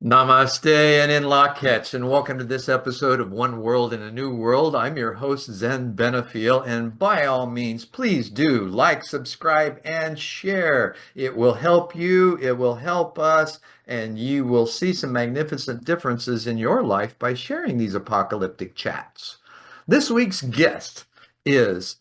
Namaste and in Lak'ech, and welcome to this episode of One World in a New World. I'm your host, Zen Benefiel, and by all means, please do like, subscribe, and share. It will help you, it will help us, and you will see some magnificent differences in your life by sharing these apocalyptic chats. This week's guest is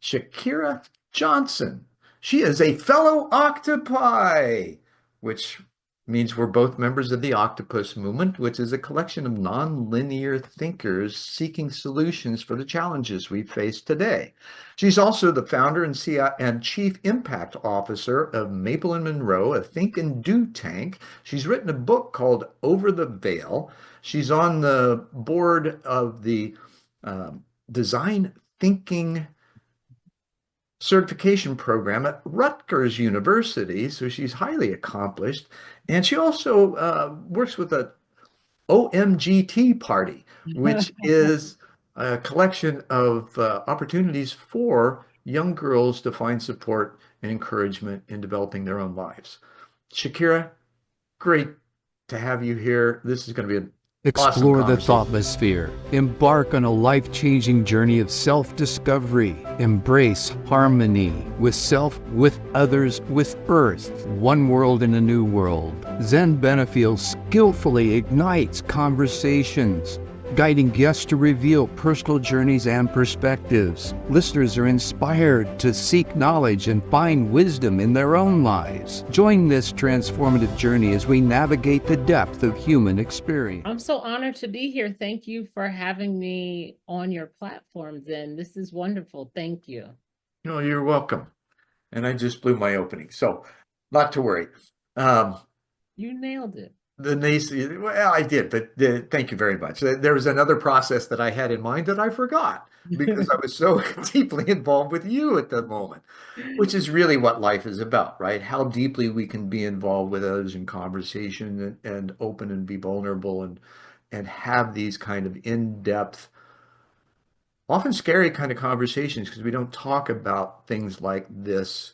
Shakira Johnson. She is a fellow octopi, which means we're both members of the Octopus Movement, which is a collection of nonlinear thinkers seeking solutions for the challenges we face today. She's also the founder and chief impact officer of Maple Monroe, a think and do tank. She's written a book called Over the Veil. She's on the board of the design thinking certification program at Rutgers University, so she's highly accomplished. And she also works with the OMGT Party, which is a collection of opportunities for young girls to find support and encouragement in developing their own lives. Shakira, great to have you here. This is going to be an awesome Explore the conversation. thoughtless. Embark on a life-changing journey of self-discovery. Embrace harmony with self, with others, with Earth. One world in a new world. Zen Benefiel skillfully ignites conversations, guiding guests to reveal personal journeys and perspectives. Listeners are inspired to seek knowledge and find wisdom in their own lives. Join this transformative journey as we navigate the depth of human experience. I'm so honored to be here. Thank you for having me on your platform, Zen. This is wonderful. Thank you. No, you're welcome. And I just blew my opening, so not to worry. You nailed it. Well, I did, but thank you very much. There was another process that I had in mind that I forgot because I was so deeply involved with you at the moment, which is really what life is about, right? How deeply we can be involved with others in conversation and open and be vulnerable and have these kind of in-depth, often scary kind of conversations because we don't talk about things like this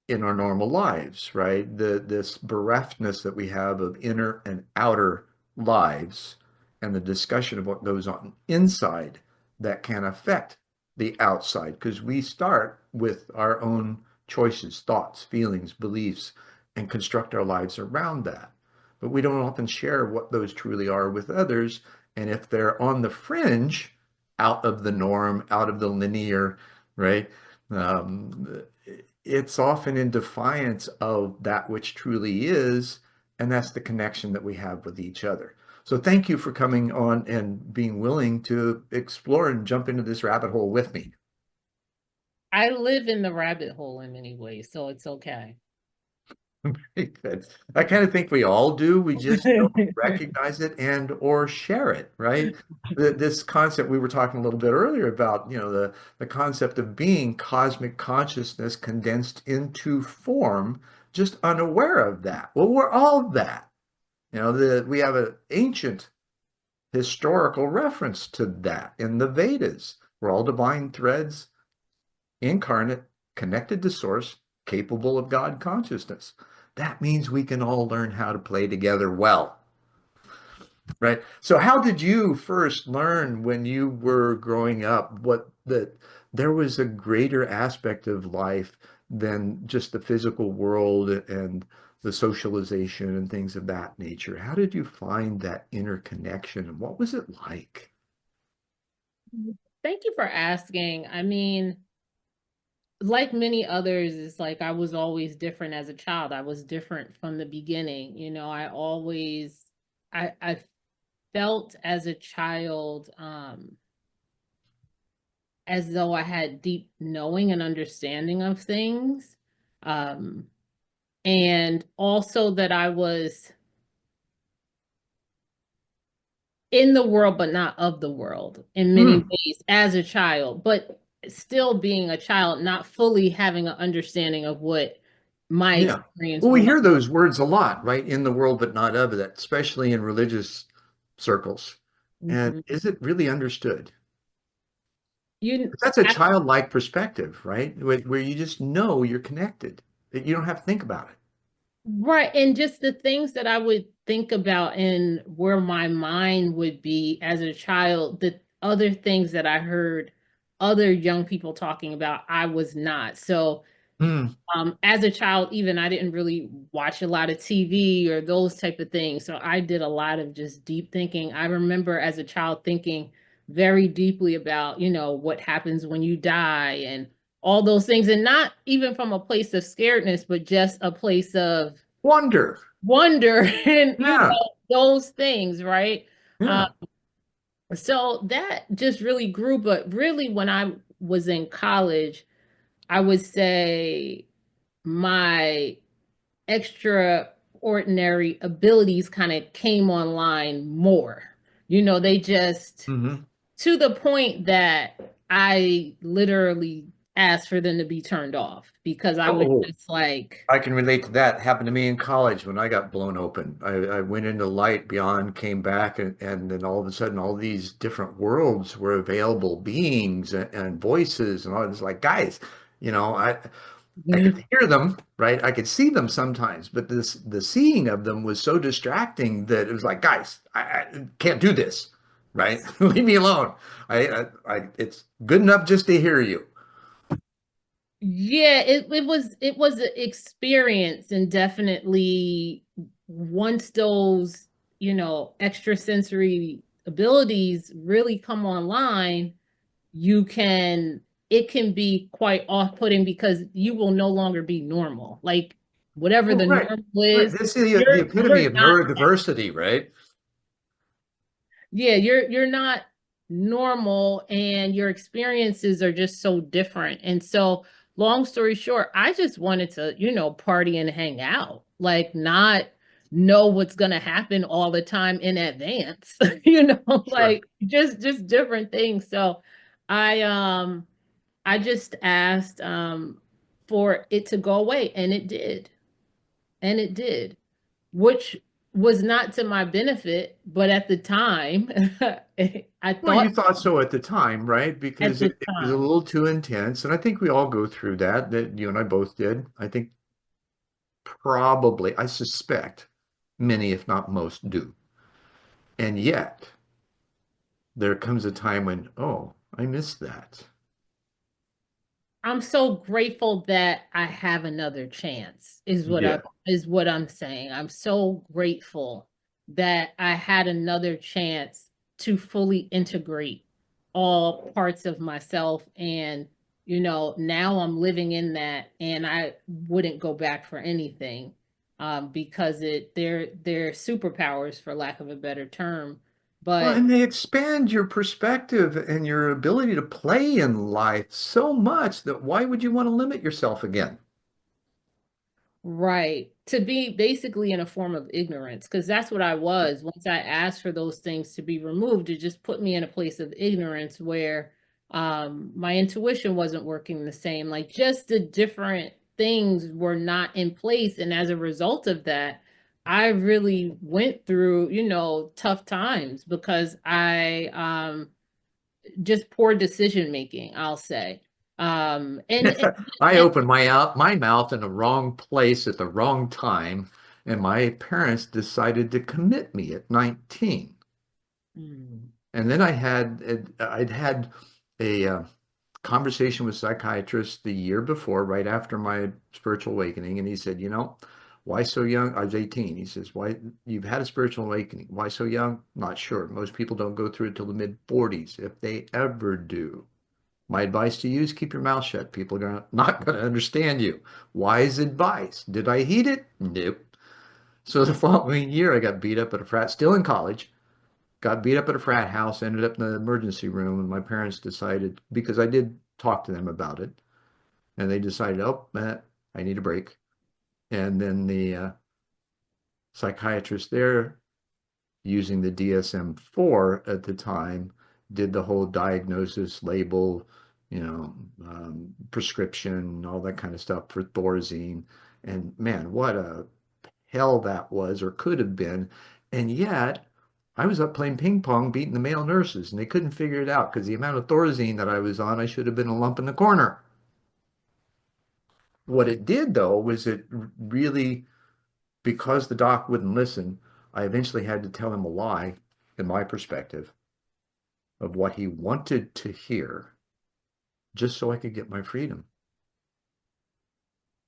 in our normal lives, right? This bereftness that we have of inner and outer lives and the discussion of what goes on inside that can affect the outside because we start with our own choices, thoughts, feelings, beliefs, and construct our lives around that. But we don't often share what those truly are with others. And if they're on the fringe, out of the norm, out of the linear, right? It's often in defiance of that which truly is, and that's the connection that we have with each other. So thank you for coming on and being willing to explore and jump into this rabbit hole with me. I live in the rabbit hole in many ways, so it's okay. Very good. I kind of think we all do. We just don't recognize it and or share it, right? This concept we were talking a little bit earlier about, the concept of being cosmic consciousness condensed into form, just unaware of that. Well, we're all that. We have an ancient historical reference to that in the Vedas. We're all divine threads, incarnate, connected to source, capable of God consciousness. That means we can all learn how to play together well, right? So how did you first learn when you were growing up that there was a greater aspect of life than just the physical world and the socialization and things of that nature? How did you find that interconnection and what was it like? Thank you for asking. I mean, like many others, it's like I was always different as a child. I was different from the beginning. I felt as a child as though I had deep knowing and understanding of things. And also that I was in the world, but not of the world in many ways as a child, but still being a child, not fully having an understanding of what my experience Well, we was. hear those words a lot, right? In the world, but not of it, especially in religious circles. And is it really understood? That's a childlike perspective, right? Where you just know you're connected, that you don't have to think about it. Right. And just the things that I would think about and where my mind would be as a child, the other things that I heard other young people talking about, I was not. So Hmm. as a child, even I didn't really watch a lot of TV or those type of things. So I did a lot of just deep thinking. I remember as a child thinking very deeply about, what happens when you die and all those things. And not even from a place of scaredness, but just a place of Wonder. wonder and, Yeah. those things, right? Uh, Yeah. so that just really grew. But really, when I was in college, I would say my extraordinary abilities kind of came online more. They just Hmm. to the point that I literally asked for them to be turned off because I was Oh, just like, I can relate to that. Happened to me in college when I got blown open. I went into light beyond, came back, and then all of a sudden, all these different worlds were available, beings and voices, and I was like, guys, you know, I could hear them, right? I could see them sometimes, but the seeing of them was so distracting that it was like, guys, I can't do this, right? Leave me alone. It's good enough just to hear you. yeah, it was an experience, and definitely once those, extrasensory abilities really come online, you can it can be quite off-putting because you will no longer be normal. Like whatever Oh, the right. normal Right. is, That's the epitome you're of not. neurodiversity, right? Yeah, you're not normal and your experiences are just so different. And so, long story short, I just wanted to, party and hang out, like not know what's going to happen all the time in advance, Sure. like just different things. So, I just asked for it to go away and it did. And it did, which was not to my benefit, but at the time, I Well, you thought thought so at the time, right? at Because the it was a time. little too intense. And I think we all go through that, that you and I both did. I think probably, I suspect many, if not most, do. And yet, there comes a time when, oh, I missed that. I'm so grateful that I have another chance Yeah. is what I'm saying. I'm so grateful that I had another chance to fully integrate all parts of myself, and now I'm living in that, and I wouldn't go back for anything, because they're superpowers, for lack of a better term. Well, But and they expand your perspective and your ability to play in life so much that why would you want to limit yourself again? right. To be basically in a form of ignorance, because that's what I was. Once I asked for those things to be removed, it just put me in a place of ignorance where my intuition wasn't working the same. Like just the different things were not in place. And as a result of that, I really went through, tough times because I just poor decision making, I'll say. And I opened my mouth in the wrong place at the wrong time, and my parents decided to commit me at 19. and And then I'd had a conversation with a psychiatrist the year before, right after my spiritual awakening, and he said, why so young? I was 18. He says, why you've had a spiritual awakening? Why so young? Not sure. Most people don't go through it till the mid 40s, if they ever do. My advice to you is keep your mouth shut. People are not going to understand you. Wise advice. Did I heed it? Nope. So the following year, I got beat up at a frat, still in college, got beat up at a frat house, ended up in the emergency room, and my parents decided, because I did talk to them about it, and they decided, oh, I need a break. And then the psychiatrist there, using the DSM-4 at the time, did the whole diagnosis, label, prescription, all that kind of stuff for Thorazine. And man, what a hell that was or could have been. And yet, I was up playing ping pong, beating the male nurses, and they couldn't figure it out because the amount of Thorazine that I was on, I should have been a lump in the corner. What it did, though, was it really because the doc wouldn't listen, I eventually had to tell him a lie, in my perspective, of what he wanted to hear, just so I could get my freedom.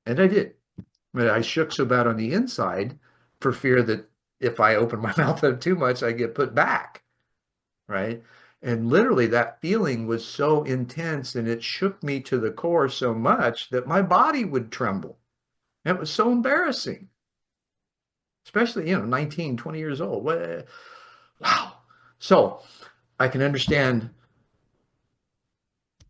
And I did. But I shook so bad on the inside for fear that if I open my mouth up too much, I get put back, right? And literally that feeling was so intense and it shook me to the core so much that my body would tremble. It was so embarrassing, especially, 19, 20 years old. Wow. So I can understand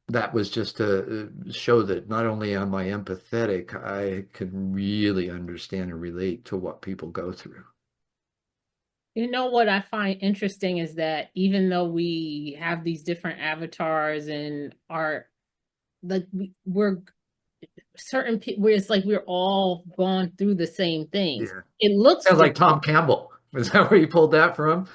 that was just to show that not only am I empathetic, I can really understand and relate to what people go through. You know what I find interesting is that even though we have these different avatars and are like we're certain people where it's like we're all gone through the same things. Yeah. It looks Sounds like different. Tom Campbell. Is that where you pulled that from?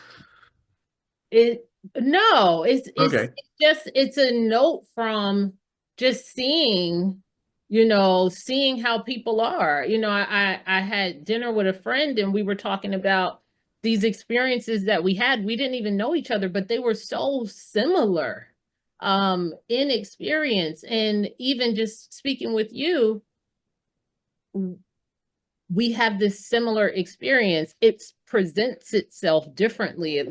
It no, Okay. it's just it's a note from just seeing, seeing how people are. I had dinner with a friend and we were talking about these experiences that we had. We didn't even know each other, but they were so similar in experience. And even just speaking with you, we have this similar experience. It presents itself differently.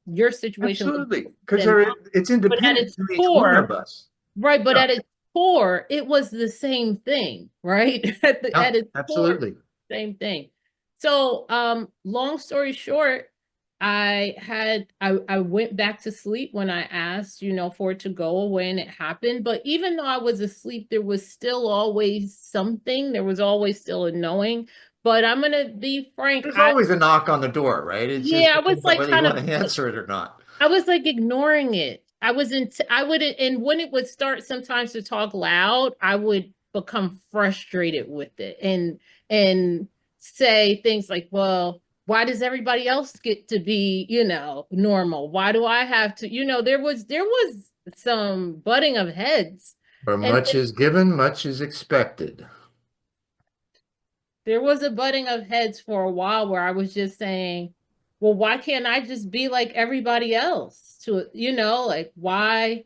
Your situation looks Absolutely. Because than mine, it's but at independent its to each one of core, us. right? But Yeah. at its core, it was the same thing, right? Yeah, At its core, absolutely. same thing. So, long story short, I went back to sleep when I asked, for it to go away and it happened. But even though I was asleep, there was still always something. There was always still a knowing. But I'm gonna be frank, There's always a knock on the door, right? It just yeah, I was depends on like whether you kind want of to answer it or not. I was like ignoring it. I would, and when it would start sometimes to talk loud, I would become frustrated with it and say things like, well, why does everybody else get to be, normal? Why do I have to, there was some butting of heads. Where And much is given, much is expected. there was a butting of heads for a while where I was just saying, well, why can't I just be like everybody else? Like why?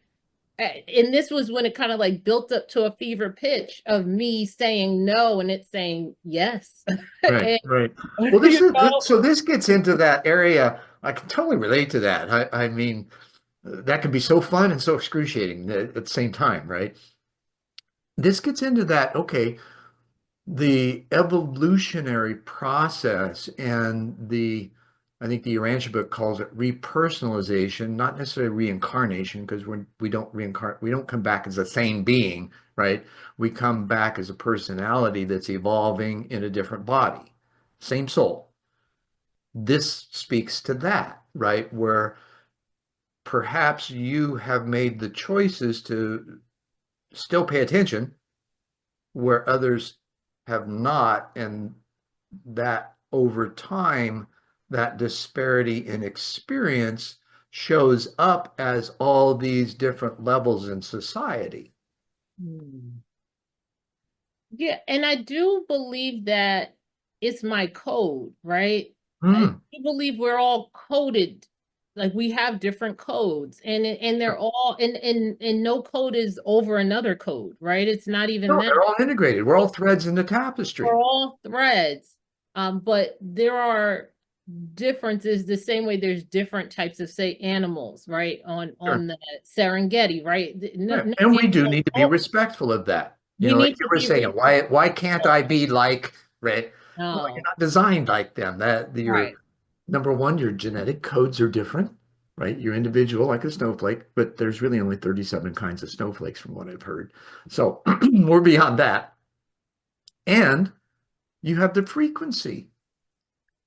And this was when it kind of like built up to a fever pitch of me saying no and it saying yes. Right, And, right. Well, this you is know, so this gets into that area. I can totally relate to that. I mean, that can be so fun and so excruciating at the same time, right? This gets into that, okay, the evolutionary process and I think the Urantia book calls it repersonalization, not necessarily reincarnation, because we don't reincarnate, we don't come back as the same being, right? We come back as a personality that's evolving in a different body, same soul. This speaks to that, right? Where perhaps you have made the choices to still pay attention where others have not, and that over time, that disparity in experience shows up as all these different levels in society. hmm. Yeah, and I do believe that it's my code, right? I Hmm. do believe we're all coded, like we have different codes, and they're all and no code is over another code, right? It's not even No, that. they're all integrated. We're all threads in the We're tapestry. all threads. But there are differences the same way there's different types of, say, animals, right? On Sure. the Serengeti, right? No, Right. no And we do animal, need to be oh, respectful of that. we Like need you to were be saying, why can't respectful. I be like, right? Well, you're No, not designed like them. That your right. number one, your genetic codes are different, right? You're individual like a snowflake, but there's really only 37 kinds of snowflakes from what I've heard. So we're beyond that. And you have the frequency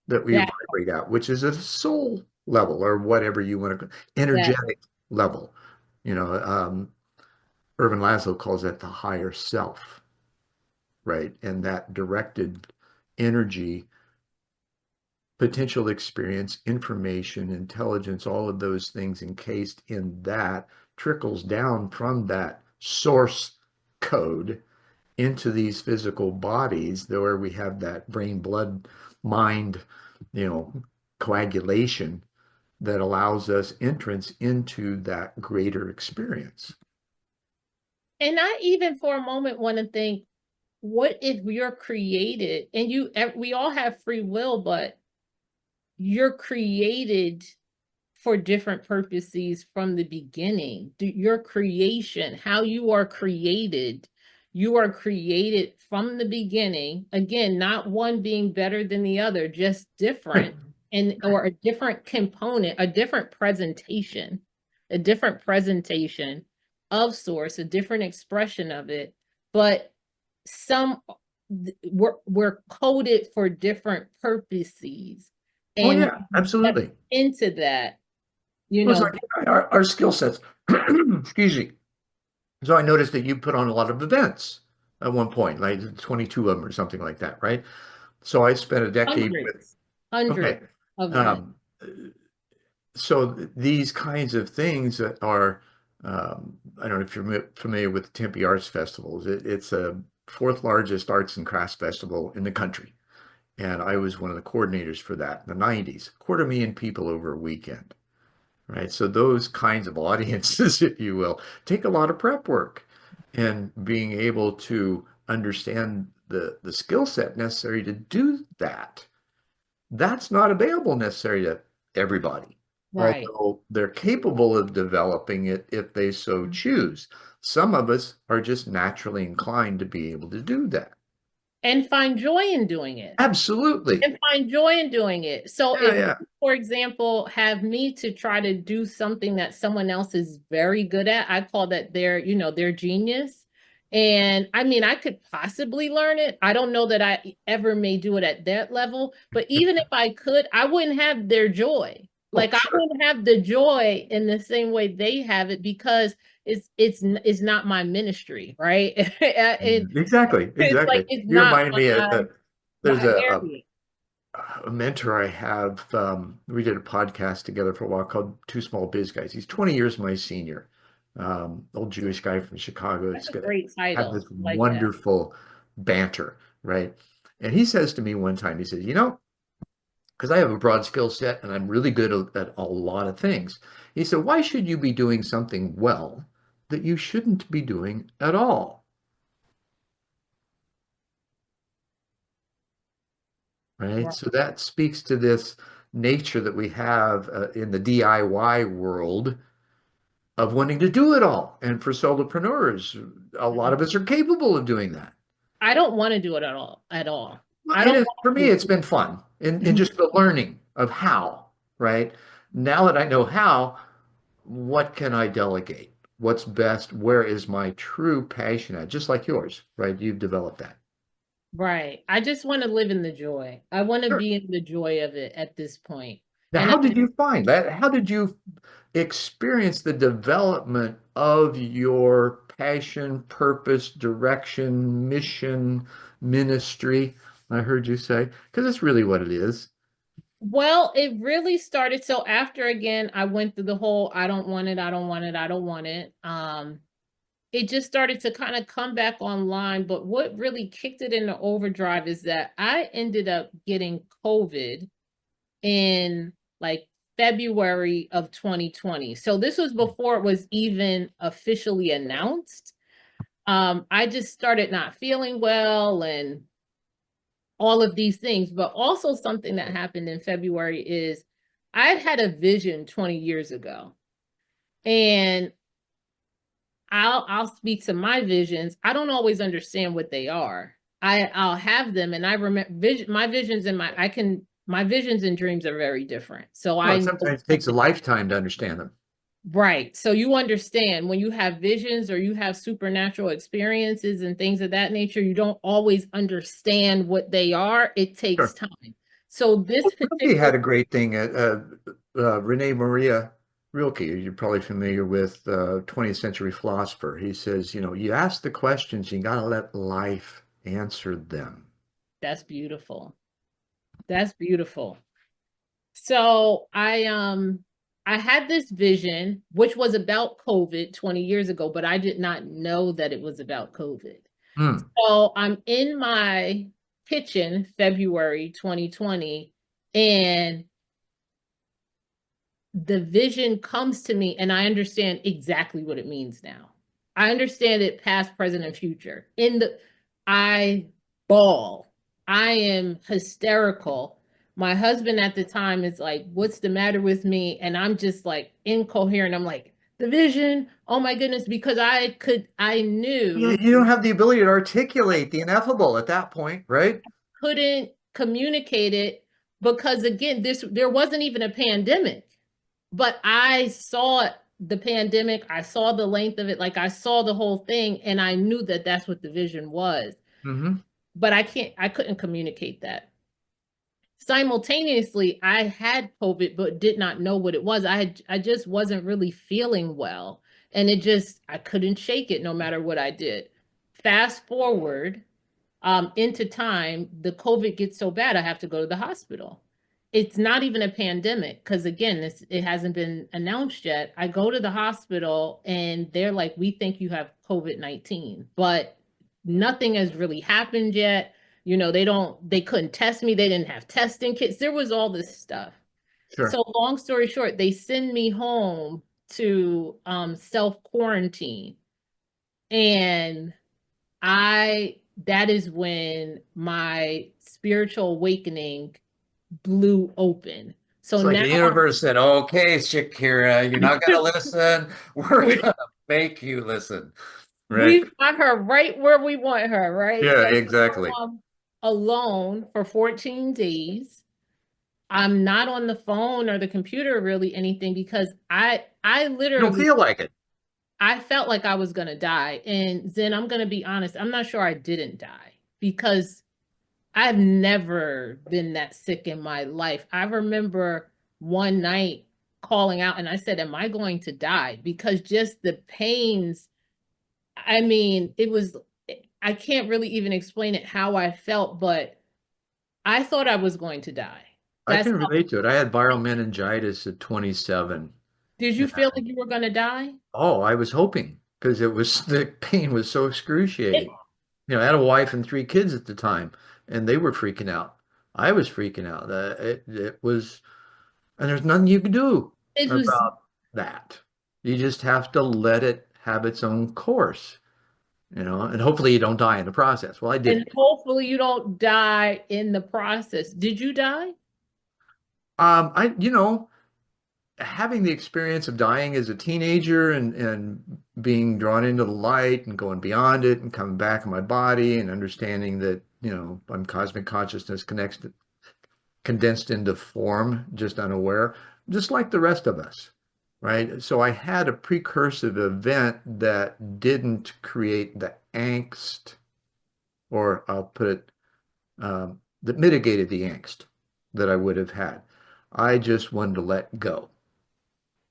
that we That vibrate out, which is a soul level or whatever you want to, that energetic level. You know, Irvin Laszlo calls that the higher self, right? And that directed energy, potential experience, information, intelligence, all of those things encased in that trickles down from that source code into these physical bodies where we have that brain blood mind, you know, coagulation that allows us entrance into that greater experience. And I even for a moment want to think, what if you're created and we all have free will, but you're created for different purposes from the beginning. Your creation, how you are created from the beginning. Again, not one being better than the other, just different, and or a different component, a different presentation of source, a different expression of it. But some we're coded for different purposes. Oh And yeah, absolutely. into that, It was like our skill sets. Excuse me. So I noticed that you put on a lot of events at one point, like 22 of them or something like that, right? So I spent a decade with, hundreds, okay. hundreds of them. Um, so these kinds of things that are, I don't know if you're familiar with the Tempe Arts Festivals. It's a fourth largest arts and crafts festival in the country. And I was one of the coordinators for that in the 90s, 250,000 people over a weekend, right? So those kinds of audiences, if you will, take a lot of prep work and being able to understand the skill set necessary to do that. That's not available necessarily to everybody, Right. although they're capable of developing it if they so choose. Some of us are just naturally inclined to be able to do that. And find joy in doing it. Absolutely. And find joy in doing it. So Yeah, if, yeah. for example, have me to try to do something that someone else is very good at, I call that their genius. And I mean, I could possibly learn it. I don't know that I ever may do it at that level, but even if I could, I wouldn't have their joy. Oh, Like I sure. wouldn't have the joy in the same way they have it because it's not my ministry, right? And Exactly, it's like exactly. it's You not remind me, there's my area. a mentor I have. We did a podcast together for a while called Two Small Biz Guys. He's 20 years my senior, old Jewish guy from Chicago. That's It's a going to great have title. this Like that. wonderful banter, right? And he says to me one time, he says, because I have a broad skill set and I'm really good at a lot of things. He said, why should you be doing something well that you shouldn't be doing at all? Right? Right. So that speaks to this nature that we have in the DIY world of wanting to do it all. And for solopreneurs, a lot of us are capable of doing that. I don't want to do it at all. At all. Well, I it don't is for me, want it's been fun in just the learning of how, right? Now that I know how, what can I delegate? What's best? Where is my true passion at? Just like yours, right? You've developed that. right. I just want to live in the joy. I want to Sure. be in the joy of it at this point. Now, And how did you find that? How did you experience the development of your passion, purpose, direction, mission, ministry? I heard you say, because it's really what it is. well, it really started. So after again, I went through the whole I don't want it, I don't want it, I don't want it. It just started to kind of come back online. But what really kicked it into overdrive is that I ended up getting COVID in like February of 2020. So this was before it was even officially announced. I just started not feeling well and all of these things. But also something that happened in February is I'd had a vision 20 years ago. And I'll speak to my visions. I don't always understand what they are. I'll have them, and I remember my visions and my visions and dreams are very different. So Well, I it know sometimes takes a something, lifetime to understand them. right. So you understand when you have visions or you have supernatural experiences and things of that nature, you don't always understand what they are. It takes Sure. time. So this Well, Rilke particular had a great thing. Rene Maria Rilke, you're probably familiar with, 20th century philosopher. He says, you ask the questions, you got to let life answer them. that's beautiful. That's beautiful. So I had this vision which was about COVID 20 years ago, but I did not know that it was about COVID. Hmm. So I'm in my kitchen February 2020, and the vision comes to me, and I understand exactly what it means now. I understand it past, present, and future. I bawl. I am hysterical. My husband at the time is like, "What's the matter with me?" And I'm just like incoherent. I'm like, "The vision, oh my goodness," because I Yeah, knew you don't have the ability to articulate the ineffable at that point, right? couldn't communicate it because again, there wasn't even a pandemic. But I saw the pandemic, I saw the length of it, like I saw the whole thing, and I knew that that's what the vision was. Hmm. But I couldn't communicate that. Simultaneously, I had COVID, but did not know what it was. I just wasn't really feeling well, and I couldn't shake it no matter what I did. Fast forward into time, the COVID gets so bad, I have to go to the hospital. It's not even a pandemic because again, it hasn't been announced yet. I go to the hospital and they're like, "We think you have COVID-19, but nothing has really happened yet." They couldn't test me. They didn't have testing kits. There was all this stuff. Sure. So long story short, they send me home to self quarantine, and I that is when my spiritual awakening blew open. So It's like now the universe said, okay, Shakira, you're not going to listen. We're going to make you listen. Right. we've got her right where we want her, right? Yeah, So exactly. now I'm alone for 14 days. I'm not on the phone or the computer really anything because I You don't literally feel like it. I felt like I was gonna die. And then I'm gonna be honest, I'm not sure I didn't die because I've never been that sick in my life. I remember one night calling out and I said, "Am I going to die?" Because just the pains, I mean, I can't really even explain it how I felt, but I thought I was going to die. I That's can how, relate to it. I had viral meningitis at 27. did Yeah. you feel like you were going to die? Oh, I was hoping because it was the pain was so It, excruciating. I had a wife and 3 kids at the time, and they were freaking out. I was freaking out. It was, and there's nothing you can do it was, about that. You just have to let it have its own course, and hopefully you don't die in the process. Well, I and didn't. hopefully you don't die in the process. Did you die? Having the experience of dying as a teenager and being drawn into the light and going beyond it and coming back in my body and understanding that, I'm cosmic consciousness condensed into form, just unaware, just like the rest of us, right? So I had a precursive event that didn't create the angst, or I'll put it, that mitigated the angst that I would have had. I just wanted to let go,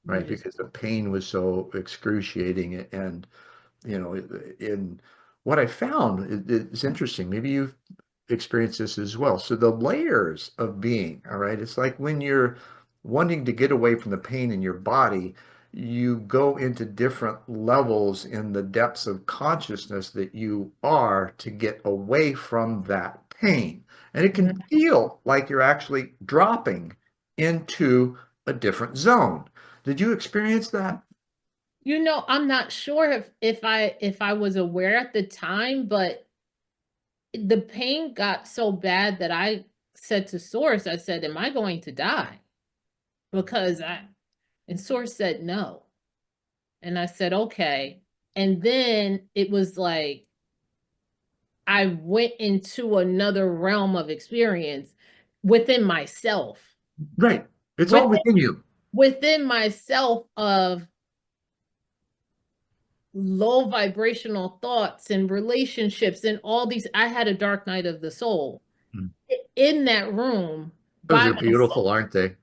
You right? just, Because the pain was so excruciating. And, in what I found, it's interesting. Maybe you've experienced this as well. So the layers of being, all right, it's like when you're wanting to get away from the pain in your body, you go into different levels in the depths of consciousness that you are to get away from that pain. And it can feel like you're actually dropping into a different zone. Did you experience that? I'm not sure if I was aware at the time, but the pain got so bad that I said to Source, I said, "Am I going to die?" Because and Source said no. And I said, "Okay." And then it was like I went into another realm of experience within myself, Right. It's all within within you. within myself of low vibrational thoughts and relationships and all these. I had a dark night of the soul Hmm. in that room Those by are myself. beautiful, aren't they?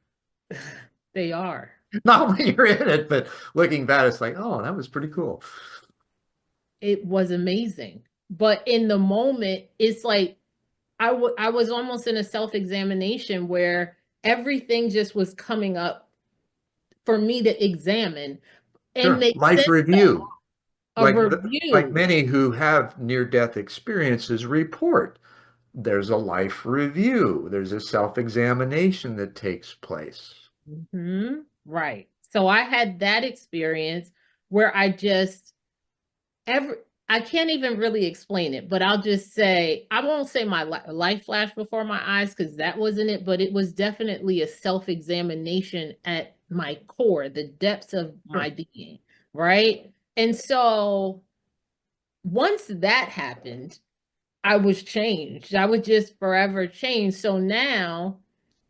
They are. Not when you're in it, but looking back, it's like, oh, that was pretty cool. It was amazing. But in the moment, it's like I was almost in a self-examination where everything just was coming up for me to examine. And Sure. they Life sent review, a like like review. many who have near-death experiences report. there's a life review. There's a self-examination that takes place. Right. So I had that experience where I just every I can't even really explain it, but I'll just say I won't say my life flashed before my eyes because that wasn't it, but it was definitely a self-examination at my core, the depths of my Sure. being, right? And so once that happened, I was changed. I was just forever changed. So now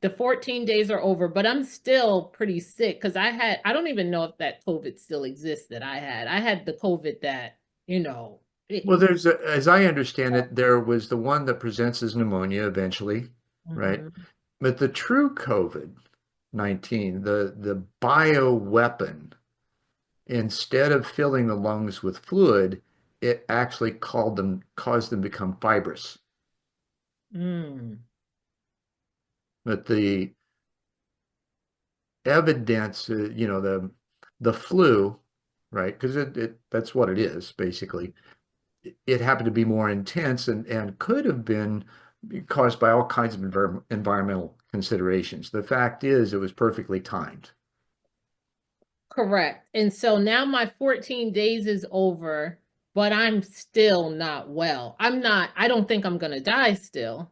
the 14 days are over, but I'm still pretty sick because I don't even know if that COVID still exists that I had. I had the COVID that, you know, Well, as I understand it, there was the one that presents as pneumonia eventually, right? Mhm. But the true COVID-19, the bioweapon, instead of filling the lungs with fluid, it actually caused them to become fibrous. Mm. But the evidence, the flu, right? Because that's what it is basically. It happened to be more intense and could have been caused by all kinds of environmental considerations. The fact is, it was perfectly timed. Correct. And so now my 14 days is over, but I'm still not well. I don't think I'm gonna die still.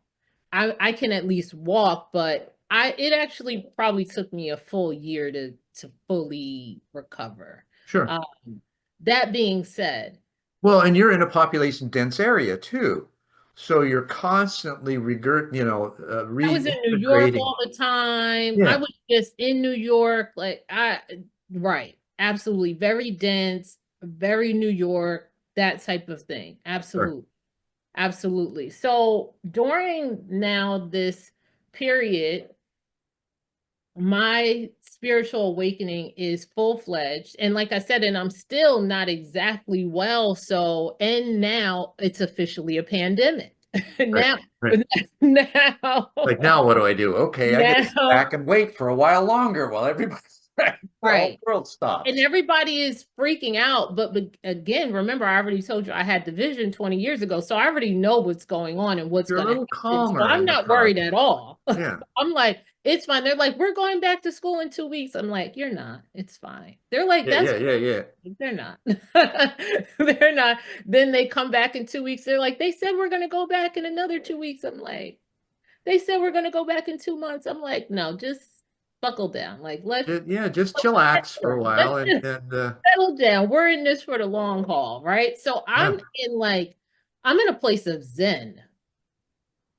I can at least walk, but it actually probably took me a full year to fully recover. Sure. Um, that being said, Well, and you're in a population dense area too. So you're constantly I was in New York reintegrating. all the time. I Yeah, was just in New York, right, absolutely, very dense, very New York, that type of thing. sure. Absolutely. Absolutely. So during now this period, my spiritual awakening is full-fledged. And like I said, and I'm still not exactly well. So, and now it's officially a pandemic. Right, Now, right. now, Like now what do I do? Okay, I get to sit now, back and wait for a while longer while everybody's the whole right. world And stops. everybody is freaking out. But again, remember, I already told you I had the vision 20 years ago. So I already know what's going on and what's You're a going to little happen. So calmer I'm in the not worried process. at all. Yeah. I'm like, it's fine. They're like, we're going back to school in 2 weeks. I'm like, you're not. It's fine. They're like, Yeah, that's yeah, yeah, yeah. fine. They're not. They're not. Then they come back in 2 weeks. They're like, they said we're going to go back in another 2 weeks. I'm like, they said we're going to go back in 2 months. I'm like, no, just buckle down. Like, Yeah, just chillax for a while let's and settle down. We're in this for the long haul, right? So yeah. I'm in a place of Zen.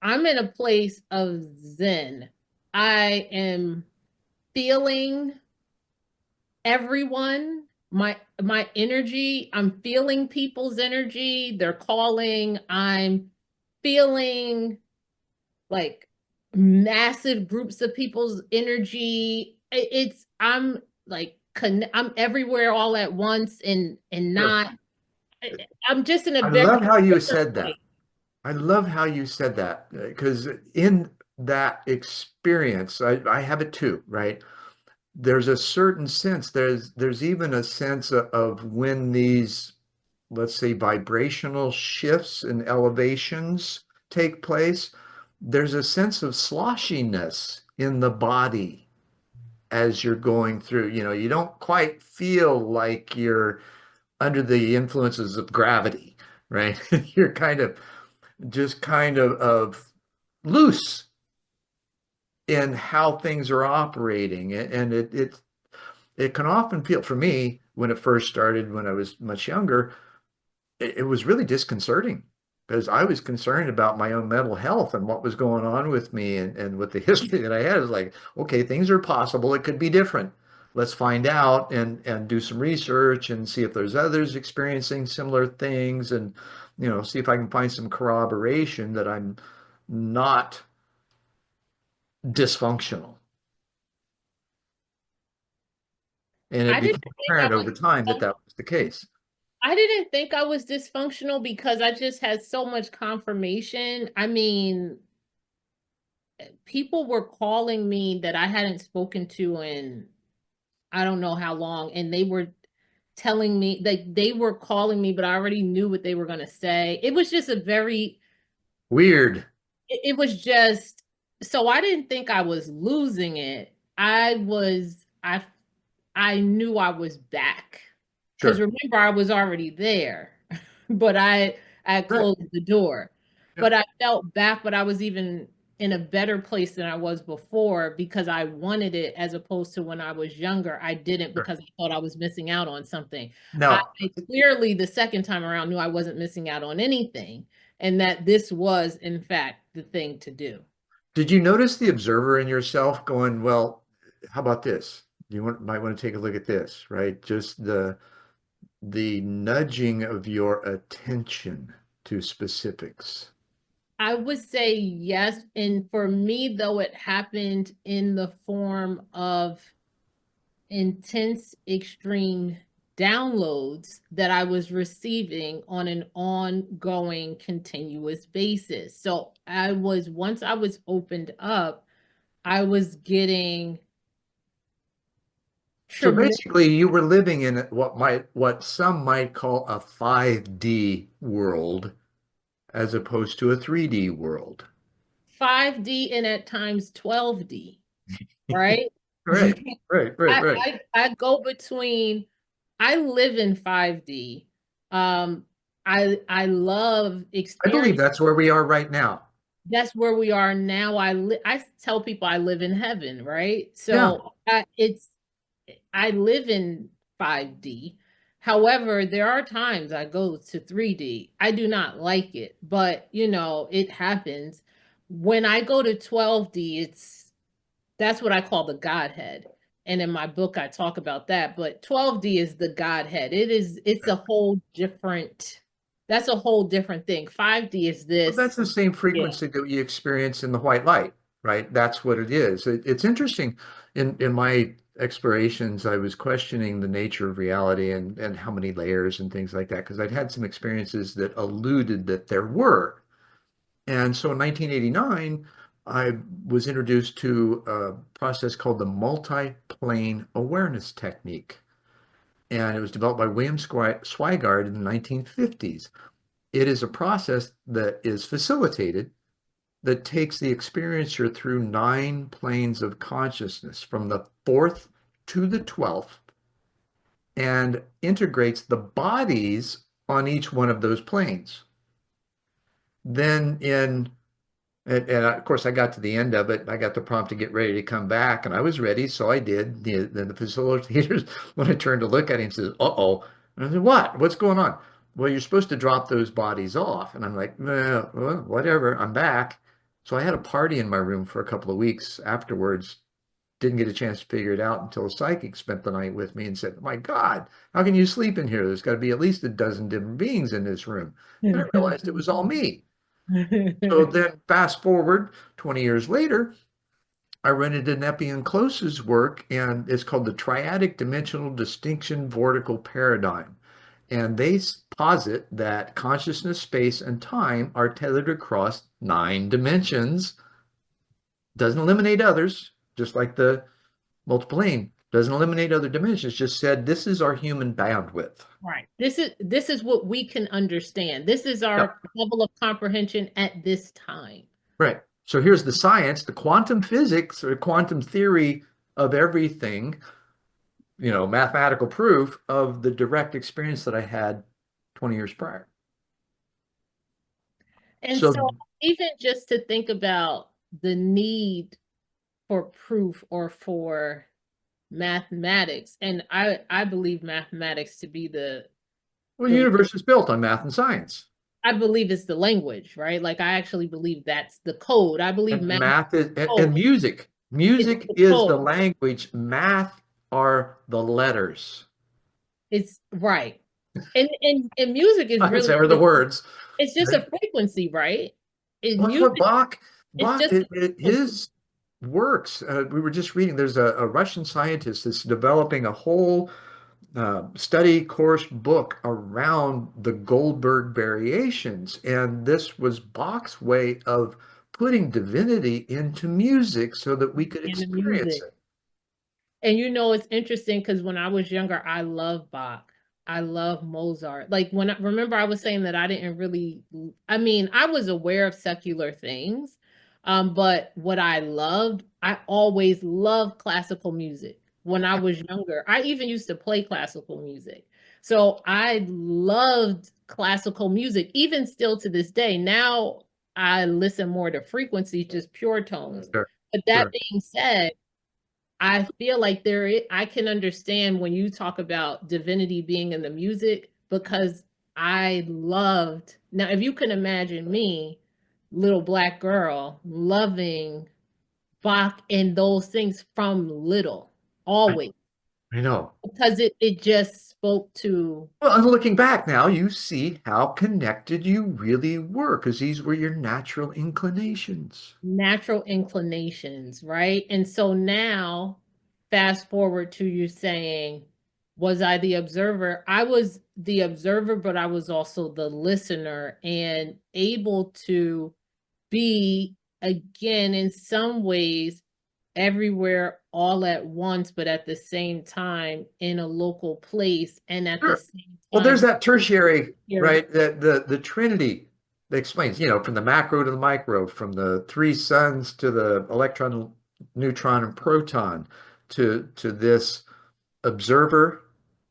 I'm in a place of Zen. I am feeling everyone, my energy. I'm feeling people's energy. They're calling. I'm feeling like massive groups of people's energy. I'm like I'm everywhere all at once and Sure. not I'm just in a I very love how you different said place. that. I love how you said that because in that experience, I have it too, right? There's a certain sense, there's even a sense of when these, let's say, vibrational shifts and elevations take place, there's a sense of sloshiness in the body as you're going through. You don't quite feel like you're under the influences of gravity, right? You're kind of loose in how things are operating. And it can often feel, for me, when it first started, when I was much younger, it was really disconcerting because I was concerned about my own mental health and what was going on with me and with the history that I had. It was like, okay, things are possible. It could be different. Let's find out and do some research and see if there's others experiencing similar things and see if I can find some corroboration that I'm not dysfunctional. And it I didn't became think I apparent over time that was that was the case. I didn't think I was dysfunctional because I just had so much confirmation. I mean, people were calling me that I hadn't spoken to in I don't know how long, and they were telling me like they were calling me, but I already knew what they were going to say. It was just a very Weird. it was just, so I didn't think I was losing it. I knew I was back. Because Sure. remember, I was already there, but I Right. closed the door. Yeah. But I felt back, but I was even in a better place than I was before because I wanted it as opposed to when I was younger. I didn't Sure. because I thought I was missing out on something. I Now, clearly the second time around knew I wasn't missing out on anything and that this was in fact the thing to do. did you notice the observer in yourself going, well, how about this? Might want to take a look at this, right? Just the nudging of your attention to specifics. I would say yes. And for me, though, it happened in the form of intense, extreme downloads that I was receiving on an ongoing, continuous basis. So once I was opened up, I was getting So tremendous. basically, you were living in what some might call a 5D world as opposed to a 3D world. 5D and at times 12D, right? Right, right, right, right. I go between, I live in 5D. Um, I love I believe experience. that's where we are right now. That's where we are now. I tell people I live in heaven, right? Yeah. So I live in 5D. However, there are times I go to 3D. I do not like it, but it happens. When I go to 12D, that's what I call the Godhead. And in my book, I talk about that. But 12D is the Godhead. It's a whole different, that's a whole different thing. 5D is Well, this. that's the same Yeah. frequency that you experience in the white light, right? That's what it is. It's interesting. In my explorations, I was questioning the nature of reality and how many layers and things like that, because I'd had some experiences that alluded that there were. And so in 1989, I was introduced to a process called the multi-plane awareness technique. And it was developed by William Swigard in the 1950s. It is a process that is facilitated that takes the experiencer through 9 planes of consciousness from the fourth to the 12th and integrates the bodies on each one of those planes. Then and of course, I got to the end of it. I got the prompt to get ready to come back, and I was ready, so I did. Then the facilitators, when I turned to look at him, says, "Uh-oh." And I said, "What? What's going on?" "Well, you're supposed to drop those bodies off." And I'm like, "Well, whatever. I'm back." So I had a party in my room for a couple of weeks afterwards. Didn't get a chance to figure it out until a psychic spent the night with me and said, "My God, how can you sleep in here? There's got to be at least a dozen different beings in this room." And I realized it was all me. So then fast forward 20 years later, I run into Nepian Close's work, and it's called the Triadic Dimensional Distinction Vortical Paradigm. And they posit that consciousness, space, and time are tethered across 9 dimensions. Doesn't eliminate others, just like the multiple plane doesn't eliminate other dimensions, just said this is our human bandwidth. Right. This is what we can understand. This is Yeah, our level of comprehension at this time. right. So here's the science, the quantum physics or quantum theory of everything, mathematical proof of the direct experience that I had 20 years prior. And so So, even just to think about the need for proof or for mathematics, and I believe mathematics to be well, the the universe is built on math and science. I believe it's the language, right? Like I actually believe that's the code. I believe And math math is, code. and music. It's Music the is the code. language. Math are the letters. It's right. And music is Science really are the words. it's just Right? a frequency, right? Well, that's what Music it's Bach, just a frequency. his works, we were just reading, there's a Russian scientist that's developing a whole study course book around the Goldberg variations. And this was Bach's way of putting divinity into music so that we could In the experience music. it. And it's interesting because when I was younger, I loved Bach. I love Mozart. Like when I remember I was saying that I didn't really, I mean, I was aware of secular things, but what I loved, I always loved classical music when I was younger. I even used to play classical music. So I loved classical music, even still to this day. Now I listen more to frequencies, just pure tones. Sure, But that sure. being said, I feel like I can understand when you talk about divinity being in the music because I loved. Now, if you can imagine me, little black girl, loving Bach and those things from little, I, always, I know. because it just spoke to Well, and looking back now, you see how connected you really were, because these were your natural inclinations. natural inclinations, right? And so now, fast forward to you saying, was I the observer? I was the observer, but I was also the listener and able to be, again, in some ways, everywhere all at once, but at the same time in a local place and at the Sure. same Well, there's time that tertiary, hearing right? The Trinity that explains, from the macro to the micro, from the three suns to the electron, neutron, and proton, to this observer,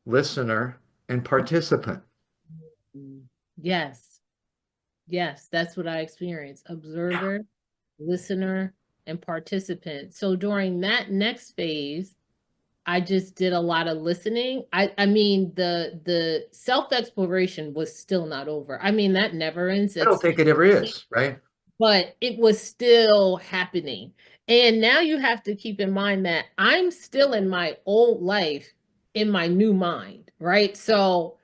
listener, and participant. yes. Yes, that's what I experienced. Observer, listener, and participant. So during that next phase, I just did a lot of listening. I mean the self-exploration was still not over. I mean that never ends. I don't That's think it ever is, right? but it was still happening. And now you have to keep in mind that I'm still in my old life in my new mind, right? So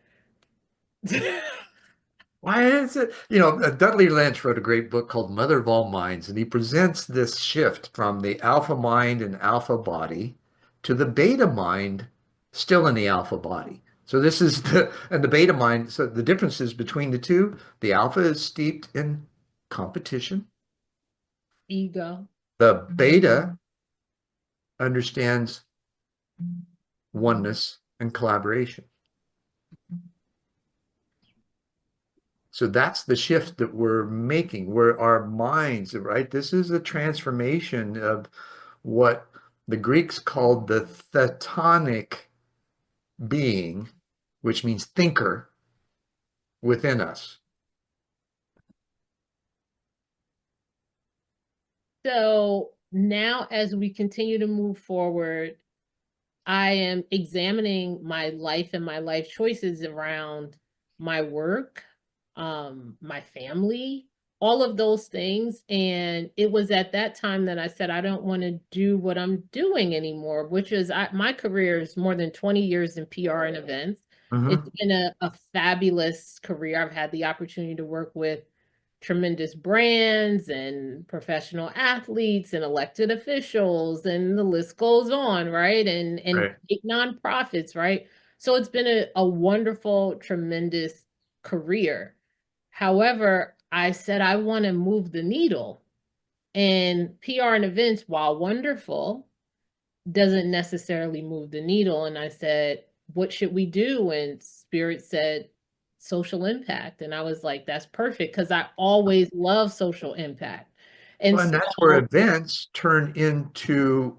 Why is it? Dudley Lynch wrote a great book called Mother of All Minds, and he presents this shift from the alpha mind and alpha body to the beta mind still in the alpha body. So this is and the beta mind. So the differences between the two, the alpha is steeped in competition. ego. The beta understands oneness and collaboration. So that's the shift that we're making, where our minds, right? This is a transformation of what the Greeks called the thetonic being, which means thinker within us. So now, as we continue to move forward, I am examining my life and my life choices around my work, my family, all of those things. And it was at that time that I said, I don't want to do what I'm doing anymore, which is my career is more than 20 years in PR and events. It's Mhm. been a fabulous career. I've had the opportunity to work with tremendous brands and professional athletes and elected officials and the list goes on, right? And Right. big nonprofits, right? So it's been a wonderful, tremendous career. However, I said I want to move the needle. And PR and events, while wonderful, doesn't necessarily move the needle. And I said, what should we do? And Spirit said, social impact. And I was like, that's perfect because I always love social impact. And Well, and that's where so events turn into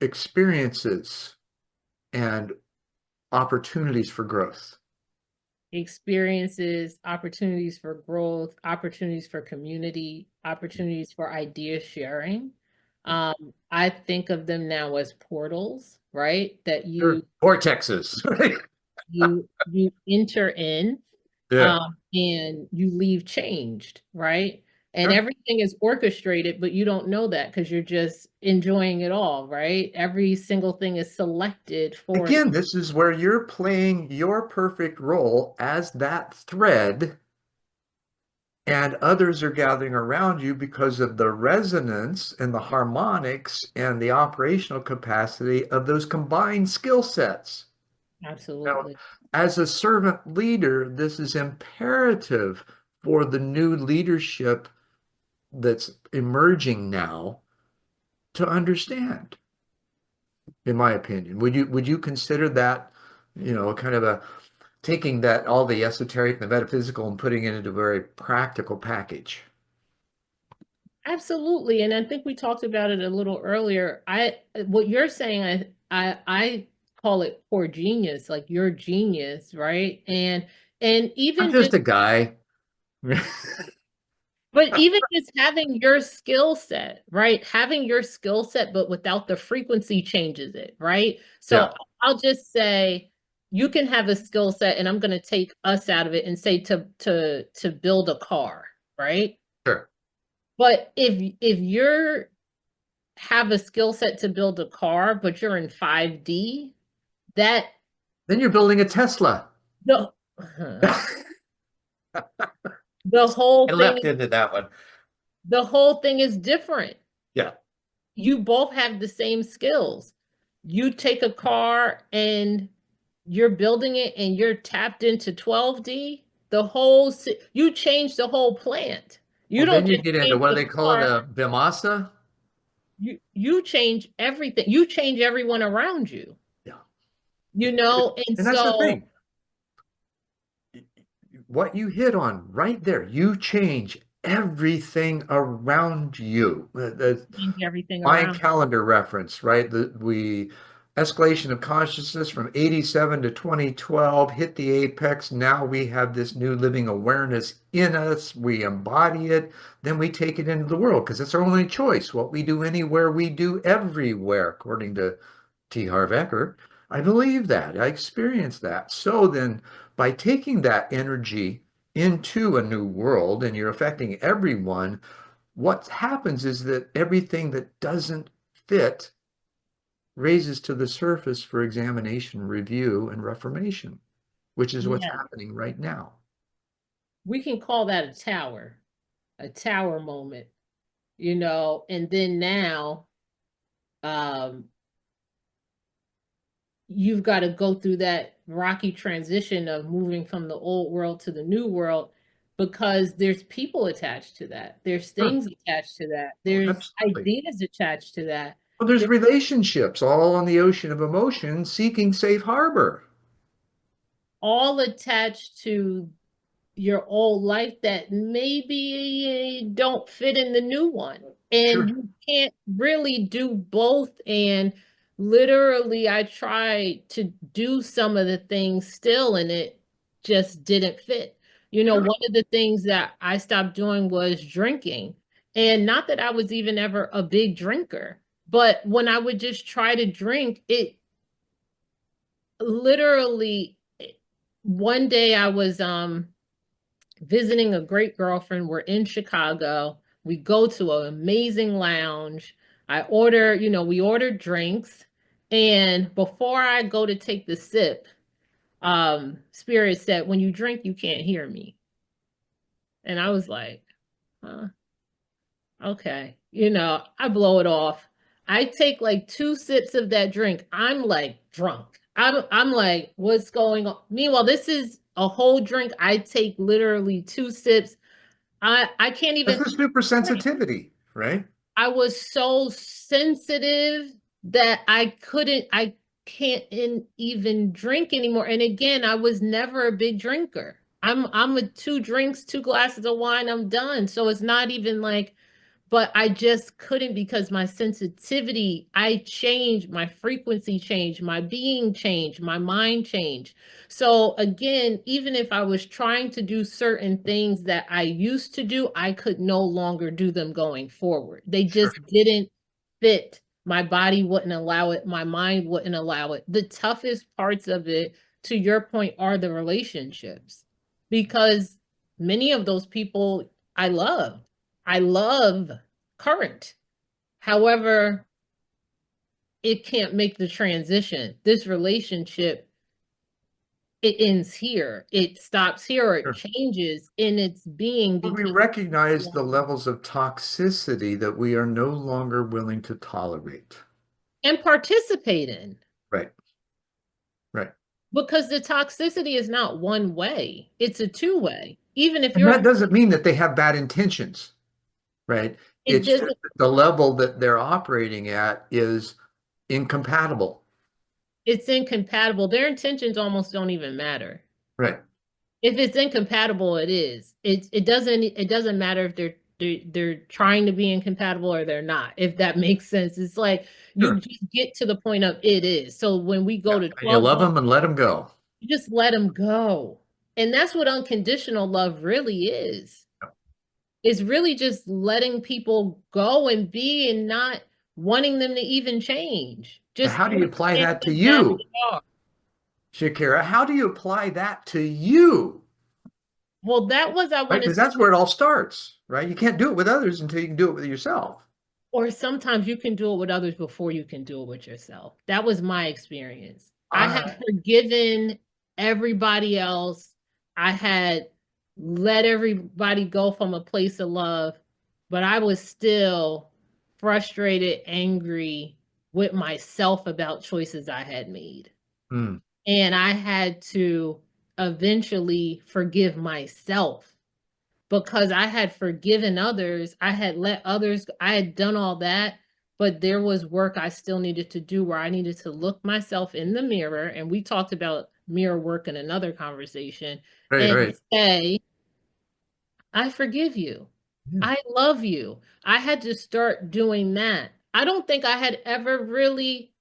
experiences and opportunities for growth. experiences, opportunities for growth, opportunities for community, opportunities for idea sharing. Um, I think of them now as portals, right? That Sure. Vortexes, right? you enter in Yeah. and you leave changed, right? And Sure. everything is orchestrated, but you don't know that because you're just enjoying it all, right? Every single thing is selected for Again, this is where you're playing your perfect role as that thread, and others are gathering around you because of the resonance and the harmonics and the operational capacity of those combined skill sets. Now, absolutely. as a servant leader, this is imperative for the new leadership that's emerging now to understand, in my opinion. Would you consider that, kind of a taking that all the esoteric, the metaphysical, and putting it into a very practical package. Absolutely. And I think we talked about it a little earlier. What you're saying, I call it core genius, like your genius, right? And I'm even just just, a guy. but even just having your skill set, right? Having your skill set, but without the frequency changes it, right? So Yeah, I'll just say you can have a skill set, and I'm going to take us out of it and say to build a car, right? sure. But if you're have a skill set to build a car, but you're in 5D, that Then you're building a Tesla. the the I whole thing leapt into that one. the whole thing is different. Yeah. You both have the same skills. You take a car and you're building it and you're tapped into 12D, you change the whole plant. You Well, don't then you just get into change what do the they call it? car, A Vimasa? you change everything. You change everyone around you, Yeah. you know? And And that's the so thing. What you hit on right there, you change everything around you. The change everything Mayan around. calendar reference, right? We escalation of consciousness from 87 to 2012 hit the apex. Now we have this new living awareness in us. We embody it, then we take it into the world because it's our only choice. What we do anywhere, we do everywhere, according to T. Harv Eker. I believe that. I experienced that. So then, by taking that energy into a new world and you're affecting everyone, what happens is that everything that doesn't fit raises to the surface for examination, review, and reformation, which is what's Yeah, happening right now. we can call that a tower moment, you know, and then now um you've got to go through that rocky transition of moving from the old world to the new world because there's people attached to that. There's Sure. things attached to that. Oh, There's absolutely. ideas attached to that. Well, there's There's relationships all on the ocean of emotion seeking safe harbor. all attached to your old life that maybe don't fit in the new one. And Sure. you can't really do both. And literally, I tried to do some of the things still, and it just didn't fit. You know, Sure. one of the things that I stopped doing was drinking. And not that I was even ever a big drinker, but when I would just try to drink, it literally one day I was visiting a great girlfriend. We're in Chicago. We go to an amazing lounge. We order drinks. And before I go to take the sip, Spirit said, when you drink, you can't hear me. And I was like, huh, okay. You know, I blow it off. I take like two sips of that drink. I'm like drunk. I'm like, what's going on? Meanwhile, this is a whole drink. I take literally two sips. I can't That's even the super sensitivity, right? I was so sensitive that I can't even drink anymore. And again, I was never a big drinker. I'm a two drinks, two glasses of wine, I'm done. So it's not even like but I just couldn't because my sensitivity, I changed, my frequency changed, my being changed, my mind changed. So again, even if I was trying to do certain things that I used to do, I could no longer do them going forward. They Sure. just didn't fit. My body wouldn't allow it, my mind wouldn't allow it. The toughest parts of it, to your point, are the relationships because many of those people I love. I love current. However, it can't make the transition. This relationship, it ends here. It stops here or it Sure. changes in its being When we because recognize the levels of toxicity that we are no longer willing to tolerate. and participate in Right. Right. because the toxicity is not one way. It's a two-way. Even if And you're that doesn't mean that they have bad intentions, right? it It's just doesn't that the level that they're operating at is incompatible. it's incompatible. Their intentions almost don't even matter. Right. If it's incompatible, it is. It doesn't matter if they're trying to be incompatible or they're not, if that makes sense. It's like you Sure. just get to the point of it is. So when we Yeah. go to And you 12 love months, them and let them go. you just let them go. And that's what unconditional love really is. It's really just letting people go and be and not wanting them to even change. But Just how do you apply understand that to them as you, they are. Shakira? How do you apply that to you? Well, that was I Right? want to Because say. that's where it all starts, right? You can't do it with others until you can do it with yourself. Or sometimes you can do it with others before you can do it with yourself. That was my experience. I Uh, had forgiven everybody else. I had let everybody go from a place of love, but I was still frustrated, angry with myself about choices I had made. mm, And I had to eventually forgive myself because I had forgiven others. I had let others, I had done all that, but there was work I still needed to do where I needed to look myself in the mirror. And we talked about mirror work in another conversation right, and right. say, I forgive you. Yeah, I love you. I had to start doing that. I don't think I had ever really